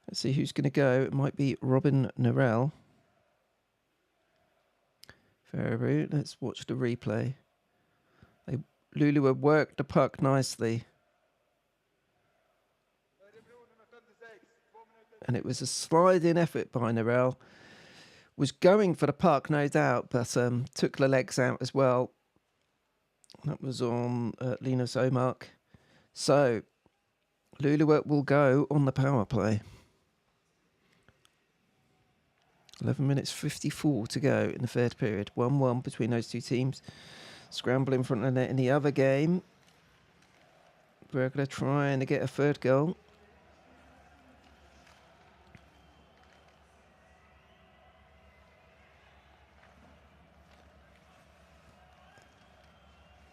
Let's see who's going to go. It might be Robin Norell. For Örebro. Let's watch the replay. Luleå worked the puck nicely. And it was a sliding effort by Norell. Was going for the puck, no doubt, but took the legs out as well. That was on Linus Omark. So, Luleå will go on the power play. 11 minutes 54 to go in the third period. 1-1 between those two teams. Scramble in front of the net in the other game. Rögle trying to get a third goal.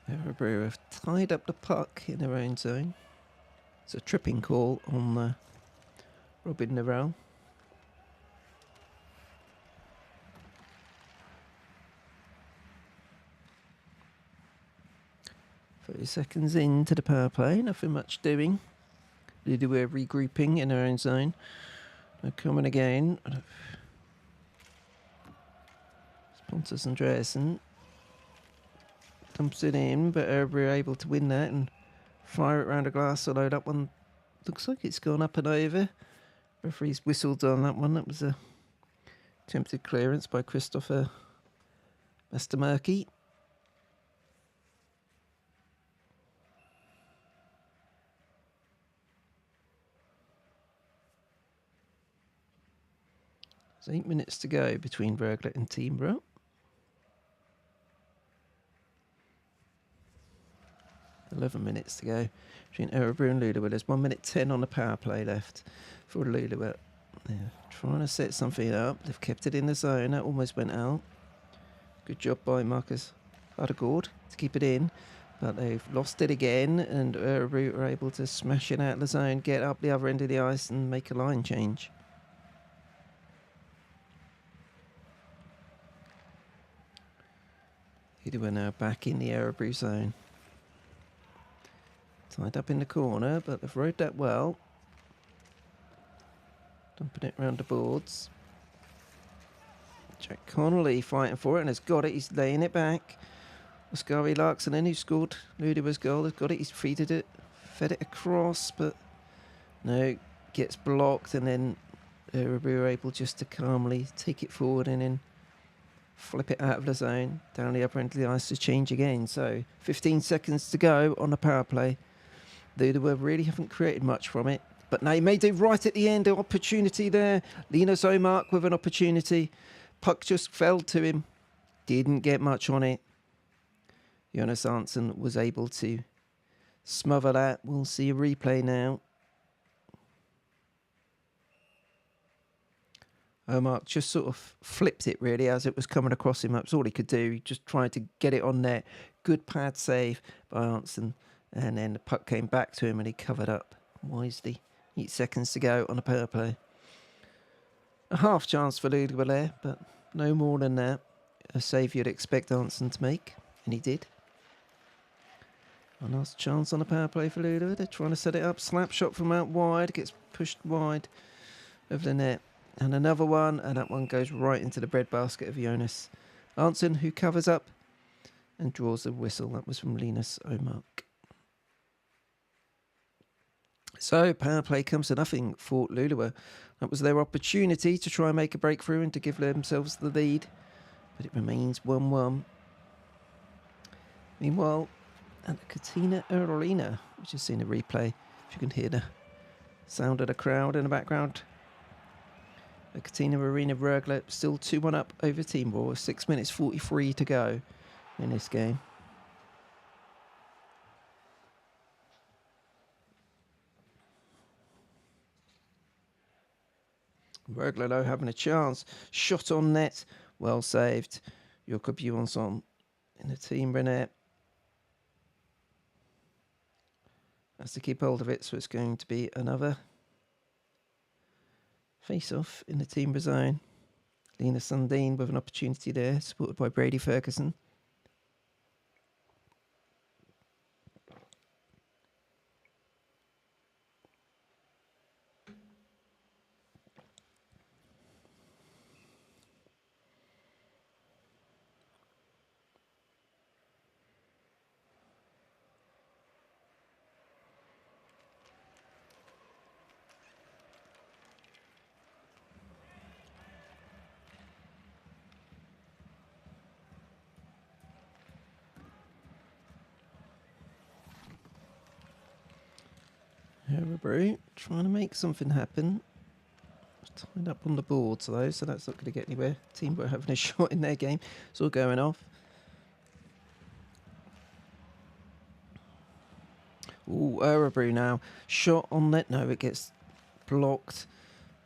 Örebro have tied up the puck in their own zone. It's a tripping call on Robin Norell. Seconds into the power play, nothing much doing. Luleå regrouping in their own zone. They're coming again. Pontus Andreasen dumps it in, but Örebro are able to win that and fire it round the glass. Although that one looks like it's gone up and over. Referee's whistled on that one. That was a attempted clearance by Christopher Mastermerky. There's 8 minutes to go between Rögle and Timrå. $11 minutes to go between Örebro and Luleå. There's 1 minute 10 on the power play left for Luleå. They're trying to set something up. They've kept it in the zone. That almost went out. Good job by Marcus Hardegård to keep it in. But they've lost it again, and Örebro are able to smash it out of the zone, get up the other end of the ice and make a line change. Luleå now back in the Örebro zone. Tied up in the corner, but they've rode that well. Dumping it round the boards. Jack Connolly fighting for it and has got it. He's laying it back. Oskari Larksonen, who scored Luleå's goal, has got it. He's feeded it, fed it across, but no, gets blocked, and then Örebro are able just to calmly take it forward and then flip it out of the zone, down the upper end of the ice to change again. So 15 seconds to go on the power play. Luleå really haven't created much from it, but they may do right at the end. An opportunity there. Linus Omark with an opportunity. Puck just fell to him. Didn't get much on it. Jonas Arntzen was able to smother that. We'll see a replay now. Omark just sort of flipped it really as it was coming across him. That's all he could do. He just tried to get it on net. Good pad save by Arntzen. And then the puck came back to him and he covered up wisely. 8 seconds to go on a power play. A half chance for Luleå there, but no more than that. A save you'd expect Arntzen to make, and he did. A last chance on a power play for Luleå. They're trying to set it up. Slap shot from out wide. Gets pushed wide of the net. And another one, and that one goes right into the breadbasket of Jonas Arntzen, who covers up and draws a whistle. That was from Linus Omark. So power play comes to nothing for Luleå. That was their opportunity to try and make a breakthrough and to give themselves the lead. But it remains 1-1. Meanwhile, at the Katina Arena, we've just seen a replay. If you can hear the sound of the crowd in the background. The Katina Arena Rögle still 2-1 up over Timrå. 6 minutes 43 to go in this game. Rögle though having a chance. Shot on net. Well saved. Jakob Johansson in the Timrå net. Has to keep hold of it, so it's going to be another face-off in the Timrå zone. Lena Sundin with an opportunity there, supported by Brady Ferguson. Örebro trying to make something happen. Tied up on the boards though, so that's not going to get anywhere. Timrå having a shot in their game. It's all going off. Ooh, Örebro now. Shot on net. No, it gets blocked.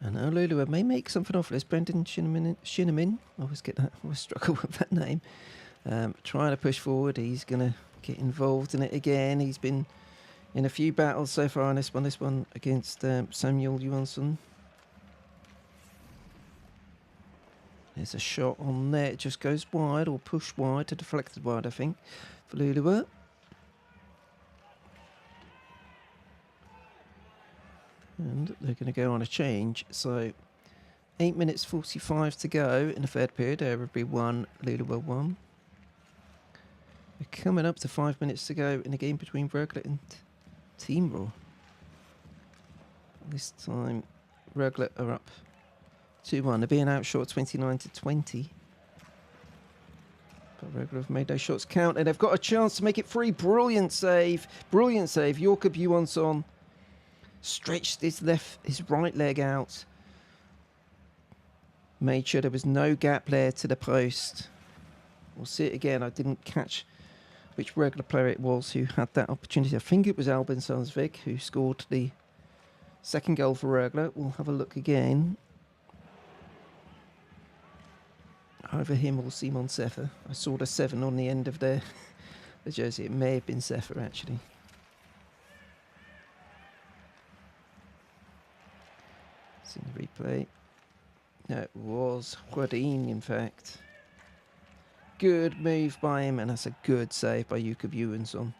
And Luleå may make something off this. Brendan Shinnimin. I always get that. I always struggle with that name. Trying to push forward. He's going to get involved in it again. He's been in a few battles so far on this one. This one against Samuel Johansson. There's a shot on there. It just goes wide or pushed wide to deflected wide, I think, for Luleå. And they're going to go on a change. So 8 minutes 45 to go in the third period. Örebro 1, Luleå 1. We're coming up to 5 minutes to go in the game between Rögle and Timrå. This time Rögle are up 2-1. They're being outshot 29-20. But Rögle have made those shots count, and they've got a chance to make it 3. Brilliant save. Brilliant save. Jakob Johansson stretched his right leg out. Made sure there was no gap there to the post. We'll see it again. I didn't catch which Rögle player it was who had that opportunity. I think it was Albin Salzvik who scored the second goal for Rögle. We'll have a look again. Either him or Simon Seffer. I saw the 7 on the end of the jersey. It may have been Seffer, actually. See the replay. No, it was Juarin, in fact. Good move by him, and that's a good save by Jakob Johansson.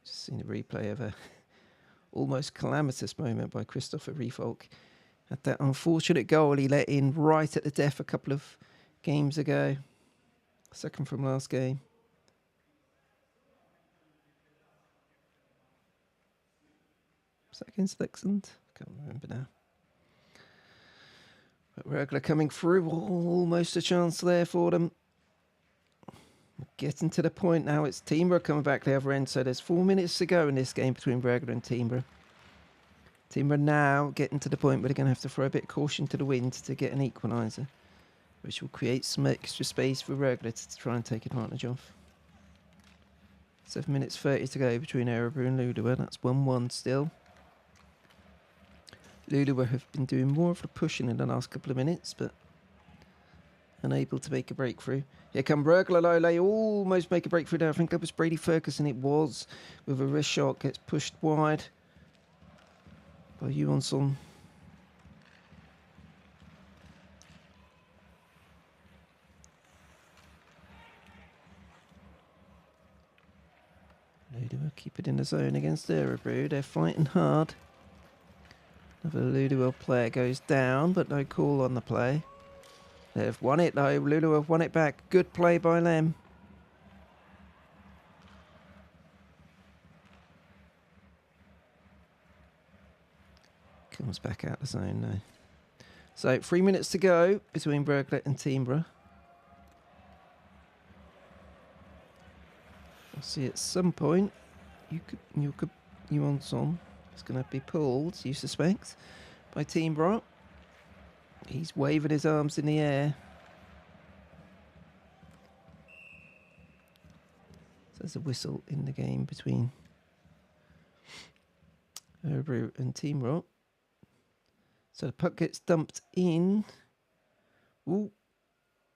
Just seen a replay of a almost calamitous moment by Christopher Riefolk. Had that unfortunate goal he let in right at the death a couple of games ago. Second from last game. Was that against Leksand? Can't remember now. But Rögle coming through. Almost a chance there for them. Getting to the point now. It's Timrå coming back the other end. So there's 4 minutes to go in this game between Rögle and Timrå. Timrå now getting to the point where they're going to have to throw a bit of caution to the wind to get an equaliser, which will create some extra space for Rögle to try and take advantage of. 7 minutes 30 to go between Örebro and Luleå. That's 1-1 still. Luleå have been doing more of the pushing in the last couple of minutes, but unable to make a breakthrough. Here come Rögle. They almost make a breakthrough there. I think that was Brady Ferguson. It was with a wrist shot. Gets pushed wide by Johansson. Luleå keep it in the zone against Örebro. They're fighting hard. Another Luleå player goes down, but no call on the play. They've won it though. Luleå have won it back. Good play by them. Comes back out the zone now. So 3 minutes to go between Rögle and Timrå. I'll see at some point Jakob Johansson is going to be pulled, you suspect, by Timrå. He's waving his arms in the air. So there's a whistle in the game between Örebro and Timrå. So the puck gets dumped in. Ooh.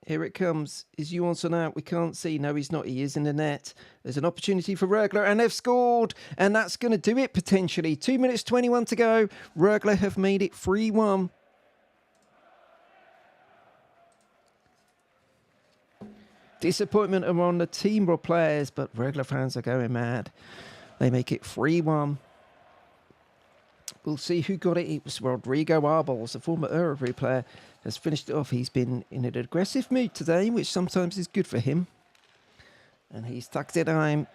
Here it comes. Is Johansson out? We can't see. No, he's not. He is in the net. There's an opportunity for Rögle, and they've scored. And that's going to do it, potentially. 2 minutes 21 to go. Rögle have made it 3-1. Disappointment among the Timrå players, but Rögle fans are going mad. They make it 3-1. We'll see who got it. It was Rodrigo Arbels, a former Örebro player, has finished it off. He's been in an aggressive mood today, which sometimes is good for him. And he's tucked it home.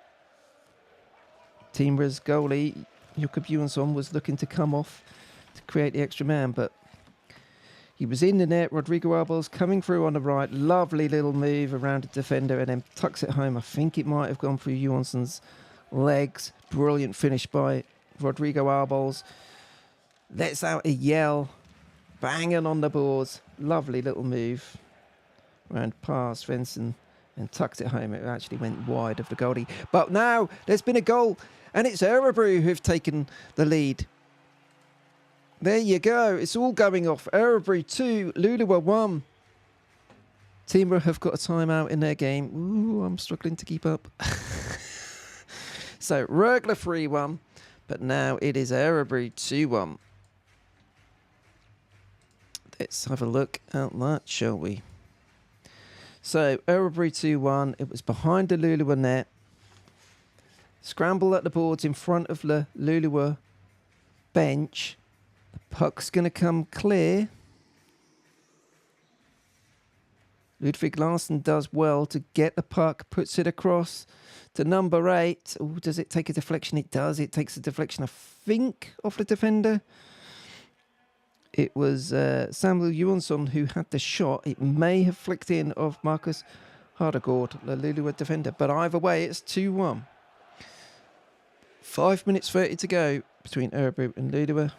Timrå's goalie, Jakob Johansson, was looking to come off to create the extra man, but he was in the net. Rodrigo Arbels coming through on the right. Lovely little move around the defender and then tucks it home. I think it might have gone through Johansson's legs. Brilliant finish by Rodrigo Arbels. Lets out a yell. Banging on the boards. Lovely little move. Around past Svensson and tucked it home. It actually went wide of the goalie. But now there's been a goal and it's Örebro who've taken the lead. There you go. It's all going off. Örebro 2, Luleå 1. Timrå have got a timeout in their game. Ooh, I'm struggling to keep up. So Rögle 3-1, but now it is Örebro 2-1. Let's have a look at that, shall we? So Örebro 2-1. It was behind the Luleå net. Scramble at the boards in front of the Luleå bench. The puck's going to come clear. Ludvig Larsson does well to get the puck, puts it across to number 8. Oh, does it take a deflection? It does. It takes a deflection, I think, off the defender. It was Samuel Johansson who had the shot. It may have flicked in of Marcus Hardegård, the Luleå defender. But either way, it's 2-1. 5 minutes 30 to go between Örebro and Luleå.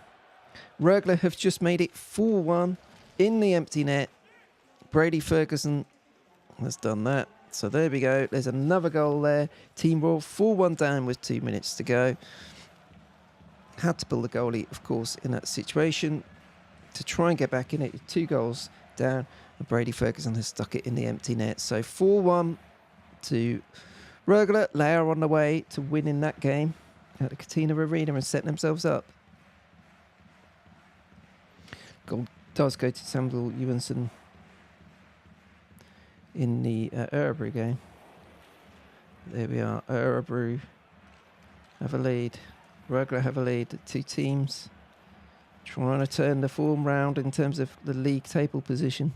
Rögle have just made it 4-1 in the empty net. Brady Ferguson has done that. So there we go. There's another goal there. Timrå 4-1 down with 2 minutes to go. Had to pull the goalie, of course, in that situation to try and get back in it. 2 goals down. And Brady Ferguson has stuck it in the empty net. So 4-1 to Rögle. They are on the way to winning that game at the Katina Arena and setting themselves up. Goal does go to Samuel Johansson in the Örebro game. There we are. Örebro have a lead. Rögle have a lead. The two teams trying to turn the form round in terms of the league table position.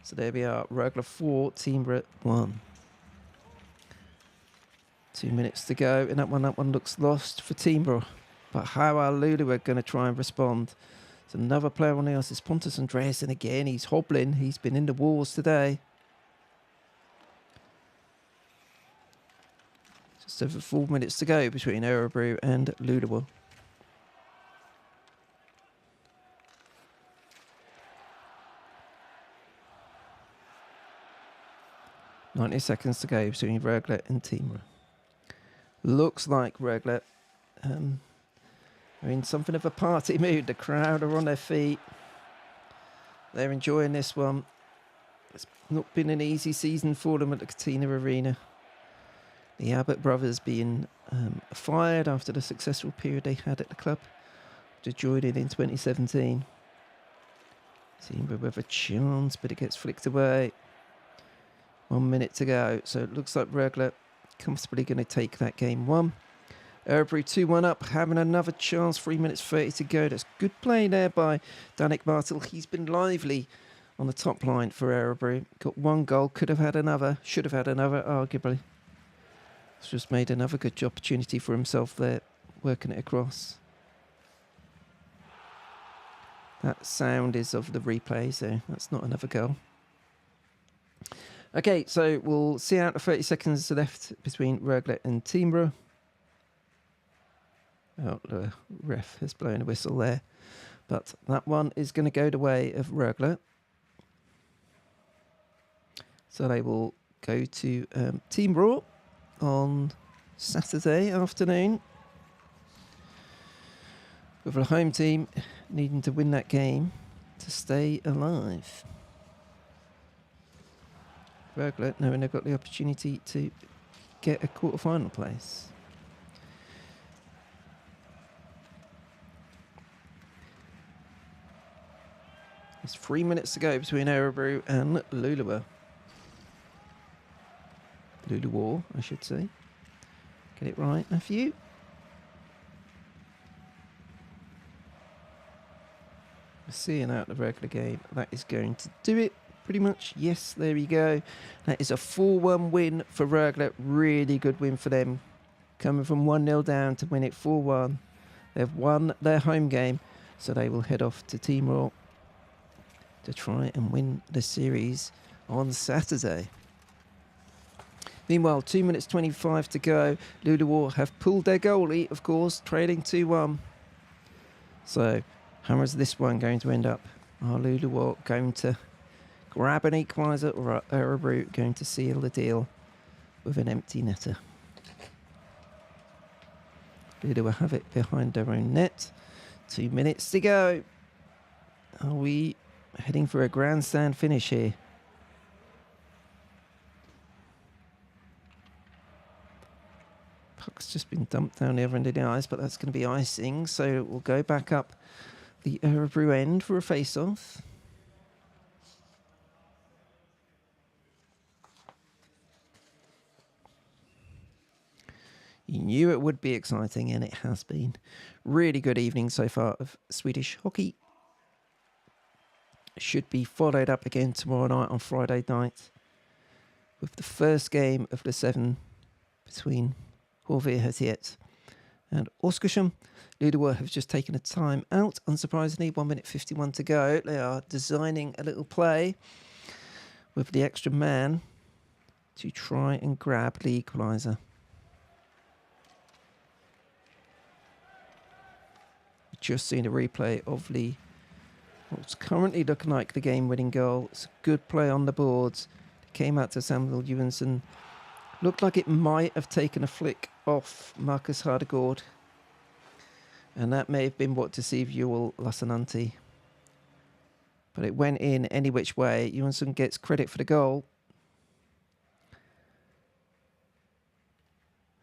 So there we are. Rögle 4, Timrå 1. 2 minutes to go. And that one looks lost for Timrå. But how are Luleå going to try and respond? There's another player on the ice. It's Pontus Andreasen again. He's hobbling. He's been in the wars today. Just over 4 minutes to go between Örebro and Luleå. .90 seconds to go between Rögle and Timrå. Looks like Rögle are in something of a party mood. The crowd are on their feet. They're enjoying this one. It's not been an easy season for them at the Katina Arena. The Abbott brothers being fired after the successful period they had at the club to join in 2017. Timrå with a chance, but it gets flicked away. 1 minute to go. So it looks like Rögle comfortably going to take that game 1. Örebro 2-1 up, having another chance. 3 minutes 30 to go. That's good play there by Danik Bartel. He's been lively on the top line for Örebro. Got 1 goal, could have had another, should have had another, arguably. He's just made another good opportunity for himself there, working it across. That sound is of the replay, so that's not another goal. Okay, so we'll see out the 30 seconds left between Rögle and Timrå. Oh, the ref has blown a whistle there. But that one is going to go the way of Rögle. So they will go to Timrå on Saturday afternoon. With the home team needing to win that game to stay alive. Rögle, knowing they've got the opportunity to get a quarter-final place. There's 3 minutes to go between Örebro and Luleå. Luleå, I should say. Get it right, Matthew. Seeing out the regular game, that is going to do it pretty much. Yes, there we go. That is a 4-1 win for Rögle. Really good win for them. Coming from 1-0 down to win it 4-1. They've won their home game, so they will head off to Timrå to try and win the series on Saturday. Meanwhile, 2 minutes 25 to go. Luleå have pulled their goalie, of course, trailing 2-1. So, how is this one going to end up? Are Luleå going to grab an equaliser, or are Örebro going to seal the deal with an empty netter? Luleå have it behind their own net. 2 minutes to go. Are we heading for a grandstand finish here? Puck's just been dumped down the other end of the ice, but that's going to be icing, so we'll go back up the Örebro end for a face-off. You knew it would be exciting, and it has been. Really good evening so far of Swedish hockey. Should be followed up again tomorrow night on Friday night with the first game of the 7 between Horvetiet and Oskarshamn. Luleå have just taken a time out, unsurprisingly. 1 minute 51 to go. They are designing a little play with the extra man to try and grab the equaliser. Just seen a replay of what's currently looking like the game-winning goal. It's a good play on the boards. It came out to Samuel Johansson. Looked like it might have taken a flick off Marcus Hardegård. And that may have been what deceived Joel Lassinantti. But it went in any which way. Johansson gets credit for the goal.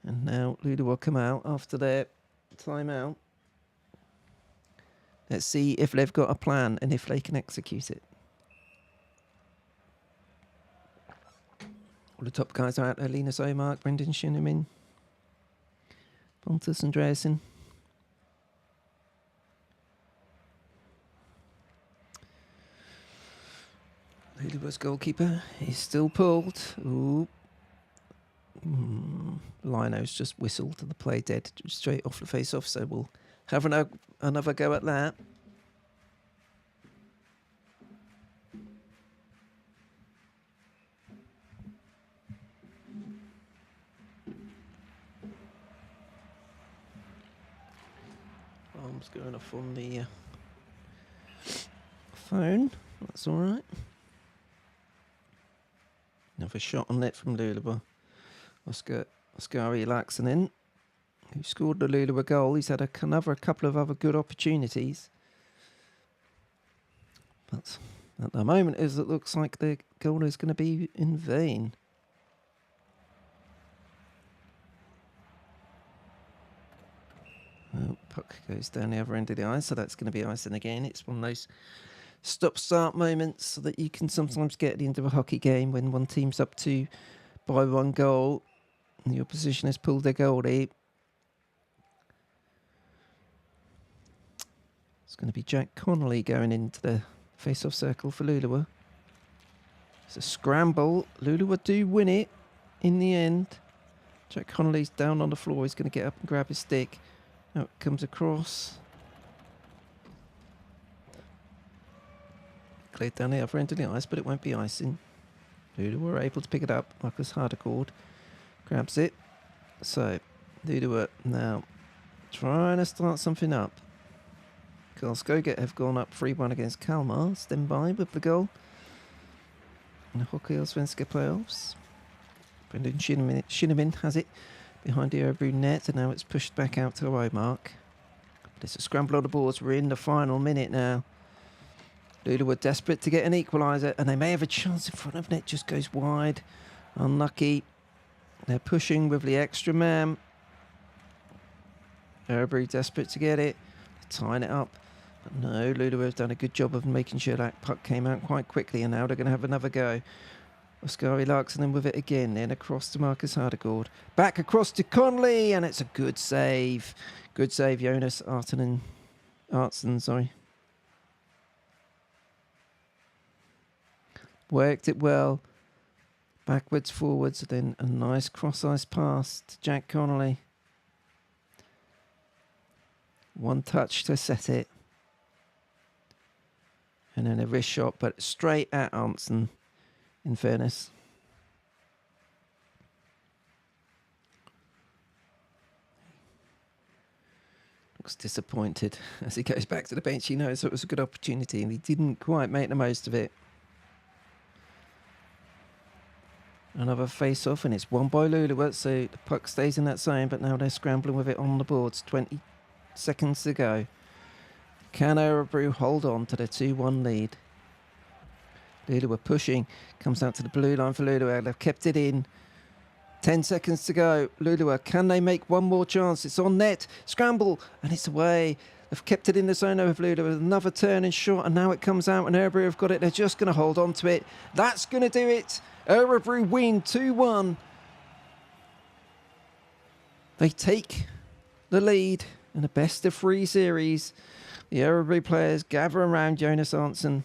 And now Luleå will come out after their timeout. Let's see if they've got a plan and if they can execute it. All the top guys are out there. Linus Omark, Brendan Shinnimin, Pontus Andreasen. Luleå's goalkeeper is still pulled. Ooh. Lino's just whistled to the play dead straight off the face-off, so we'll have another go at that. Alarm's going off on the phone. That's all right. Another shot on net from Luleå. Oskari Laaksonen, who scored the Luleå goal. He's had a couple of other good opportunities. But at the moment, it looks like the goal is going to be in vain. Oh, puck goes down the other end of the ice, so that's going to be icing again. It's one of those stop-start moments that you can sometimes get at the end of a hockey game when one team's up by 1 goal and the opposition has pulled their goalie. It's going to be Jack Connolly going into the face-off circle for Luleå. It's a scramble. Luleå do win it in the end. Jack Connolly's down on the floor. He's going to get up and grab his stick. Now it comes across. Cleared down the other end of the ice, but it won't be icing. Luleå were able to pick it up. Marcus Hardegård grabs it. So, Luleå now trying to start something up. Karlskoga have gone up 3-1 against Kalmar. Stand by with the goal in the Hockeyallsvenska playoffs. Brendan Shinnimin has it behind the Örebro net, and now it's pushed back out to Omark. But it's a scramble on the boards. We're in the final minute now. Luleå were desperate to get an equaliser, and they may have a chance in front of net, just goes wide. Unlucky. They're pushing with the extra man. Örebro desperate to get it, tying it up. But no, Luleå have done a good job of making sure that puck came out quite quickly, and now they're going to have another go. Oskari Larkson with it again, then across to Marcus Hardegård. Back across to Connolly, and it's a good save. Good save, Jonas Artson, sorry. Worked it well. Backwards, forwards, then a nice cross-ice pass to Jack Connolly. One touch to set it. And then a wrist shot, but straight at Arntzen, in fairness. Looks disappointed as he goes back to the bench. He knows it was a good opportunity and he didn't quite make the most of it. Another face-off, and it's won by Luleå, so the puck stays in that zone, but now they're scrambling with it on the boards. 20 seconds to go. Can Örebro hold on to the 2-1 lead? Luleå were pushing. Comes out to the blue line for Luleå. They've kept it in. 10 seconds to go. Luleå, can they make one more chance? It's on net. Scramble, and it's away. They've kept it in the zone over Luleå with another turn and shot, and now it comes out, and Örebro have got it. They're just going to hold on to it. That's going to do it. Örebro win 2-1. They take the lead in a best-of-3 series. The Örebro players gather around Jonas Arntzen.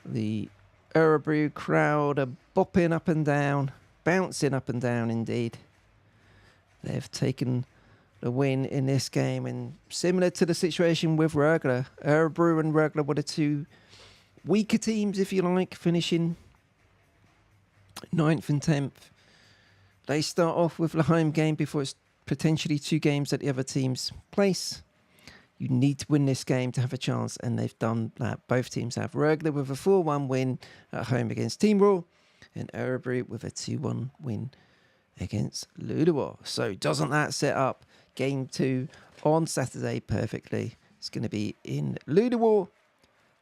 The Örebro crowd are bopping up and down, bouncing up and down indeed. They've taken the win in this game, and similar to the situation with Rögle, Örebro and Rögle were the two weaker teams, if you like, finishing 9th and 10th. They start off with the home game before it's potentially 2 games at the other team's place. You need to win this game to have a chance, and they've done that. Both teams have. Rögle with a 4-1 win at home against Timrå, and Örebro with a 2-1 win against Luleå. So doesn't that set up game 2 on Saturday perfectly? It's going to be in Luleå,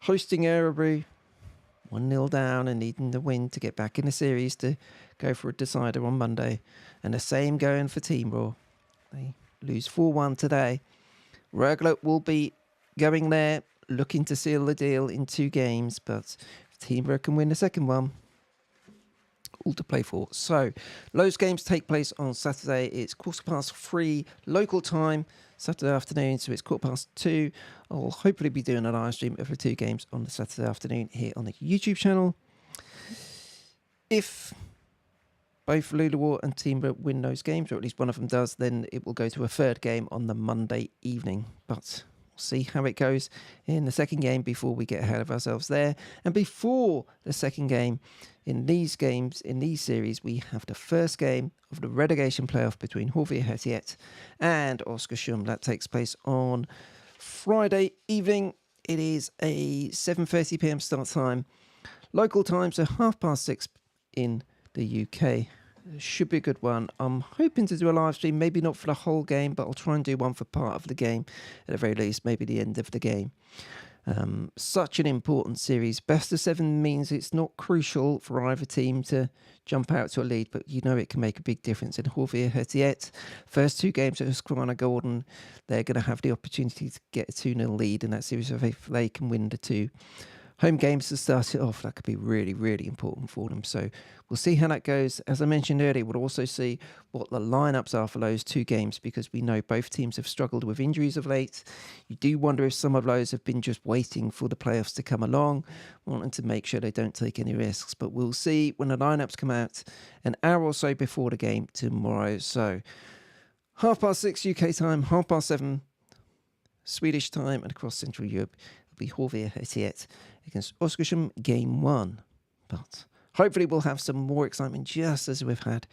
hosting Örebro, 1-0 down and needing the win to get back in the series to go for a decider on Monday. And the same going for Timrå. They lose 4-1 today. Rögle will be going there, looking to seal the deal in 2 games, but if Timrå can win the second one, all to play for. So, those games take place on Saturday. It's 3:15 local time, Saturday afternoon, so it's 2:15. I'll hopefully be doing a live stream of the 2 games on the Saturday afternoon here on the YouTube channel. If both Luleå and Timrå win those games, or at least one of them does, then it will go to a 3rd game on the Monday evening. But we'll see how it goes in the second game before we get ahead of ourselves there. And before the second game in these games, in these series, we have the first game of the relegation playoff between HV and Oskarshamn. That takes place on Friday evening. It is a 7:30 p.m. start time. Local time, so 6:30 in the UK. Should be a good one. I'm hoping to do a live stream, maybe not for the whole game, but I'll try and do one for part of the game, at the very least, maybe the end of the game. Such an important series. Best of 7 means it's not crucial for either team to jump out to a lead, but you know it can make a big difference. In HV first 2 games at Husqvarna Gordon, they're going to have the opportunity to get a 2-0 lead in that series. If they can win the 2 home games to start it off, that could be really, really important for them. So we'll see how that goes. As I mentioned earlier, we'll also see what the lineups are for those 2 games, because we know both teams have struggled with injuries of late. You do wonder if some of those have been just waiting for the playoffs to come along, wanting to make sure they don't take any risks. But we'll see when the lineups come out an hour or so before the game tomorrow. So 6:30 UK time, 7:30 Swedish time, and across Central Europe, be HV against Oskarshamn game 1. But hopefully we'll have some more excitement, just as we've had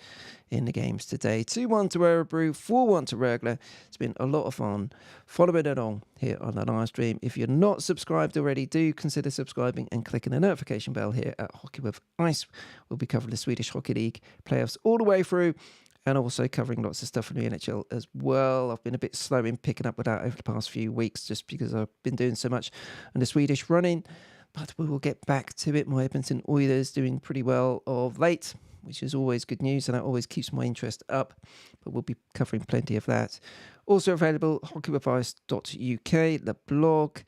in the games today. 2-1 to Örebro, 4-1 to Rögle. It's been a lot of fun following it on here on the live stream. If you're not subscribed already, do consider subscribing and clicking the notification bell here at Hockey with Ice. We'll be covering the Swedish Hockey League playoffs all the way through and also covering lots of stuff in the NHL as well. I've been a bit slow in picking up with that over the past few weeks just because I've been doing so much on the Swedish running, but we will get back to it. My Edmonton Oilers doing pretty well of late, which is always good news, and that always keeps my interest up, but we'll be covering plenty of that. Also available, hockeywithice.uk, the blog,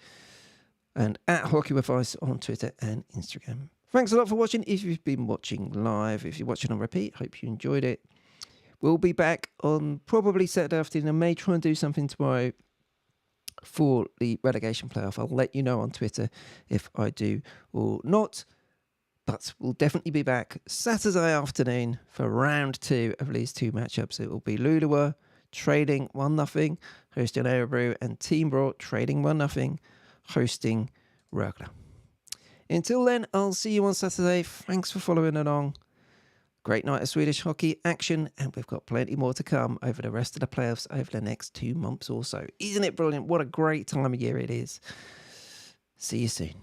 and at hockeywithice on Twitter and Instagram. Thanks a lot for watching. If you've been watching live, if you're watching on repeat, hope you enjoyed it. We'll be back on probably Saturday afternoon. I may try and do something tomorrow for the relegation playoff. I'll let you know on Twitter if I do or not. But we'll definitely be back Saturday afternoon for round 2 of these 2 matchups. It will be Luleå trading 1-0, hosting Örebro, and Timrå trading 1-0, hosting Rögle. Until then, I'll see you on Saturday. Thanks for following along. Great night of Swedish hockey action, and we've got plenty more to come over the rest of the playoffs over the next 2 months or so. Isn't it brilliant? What a great time of year it is. See you soon.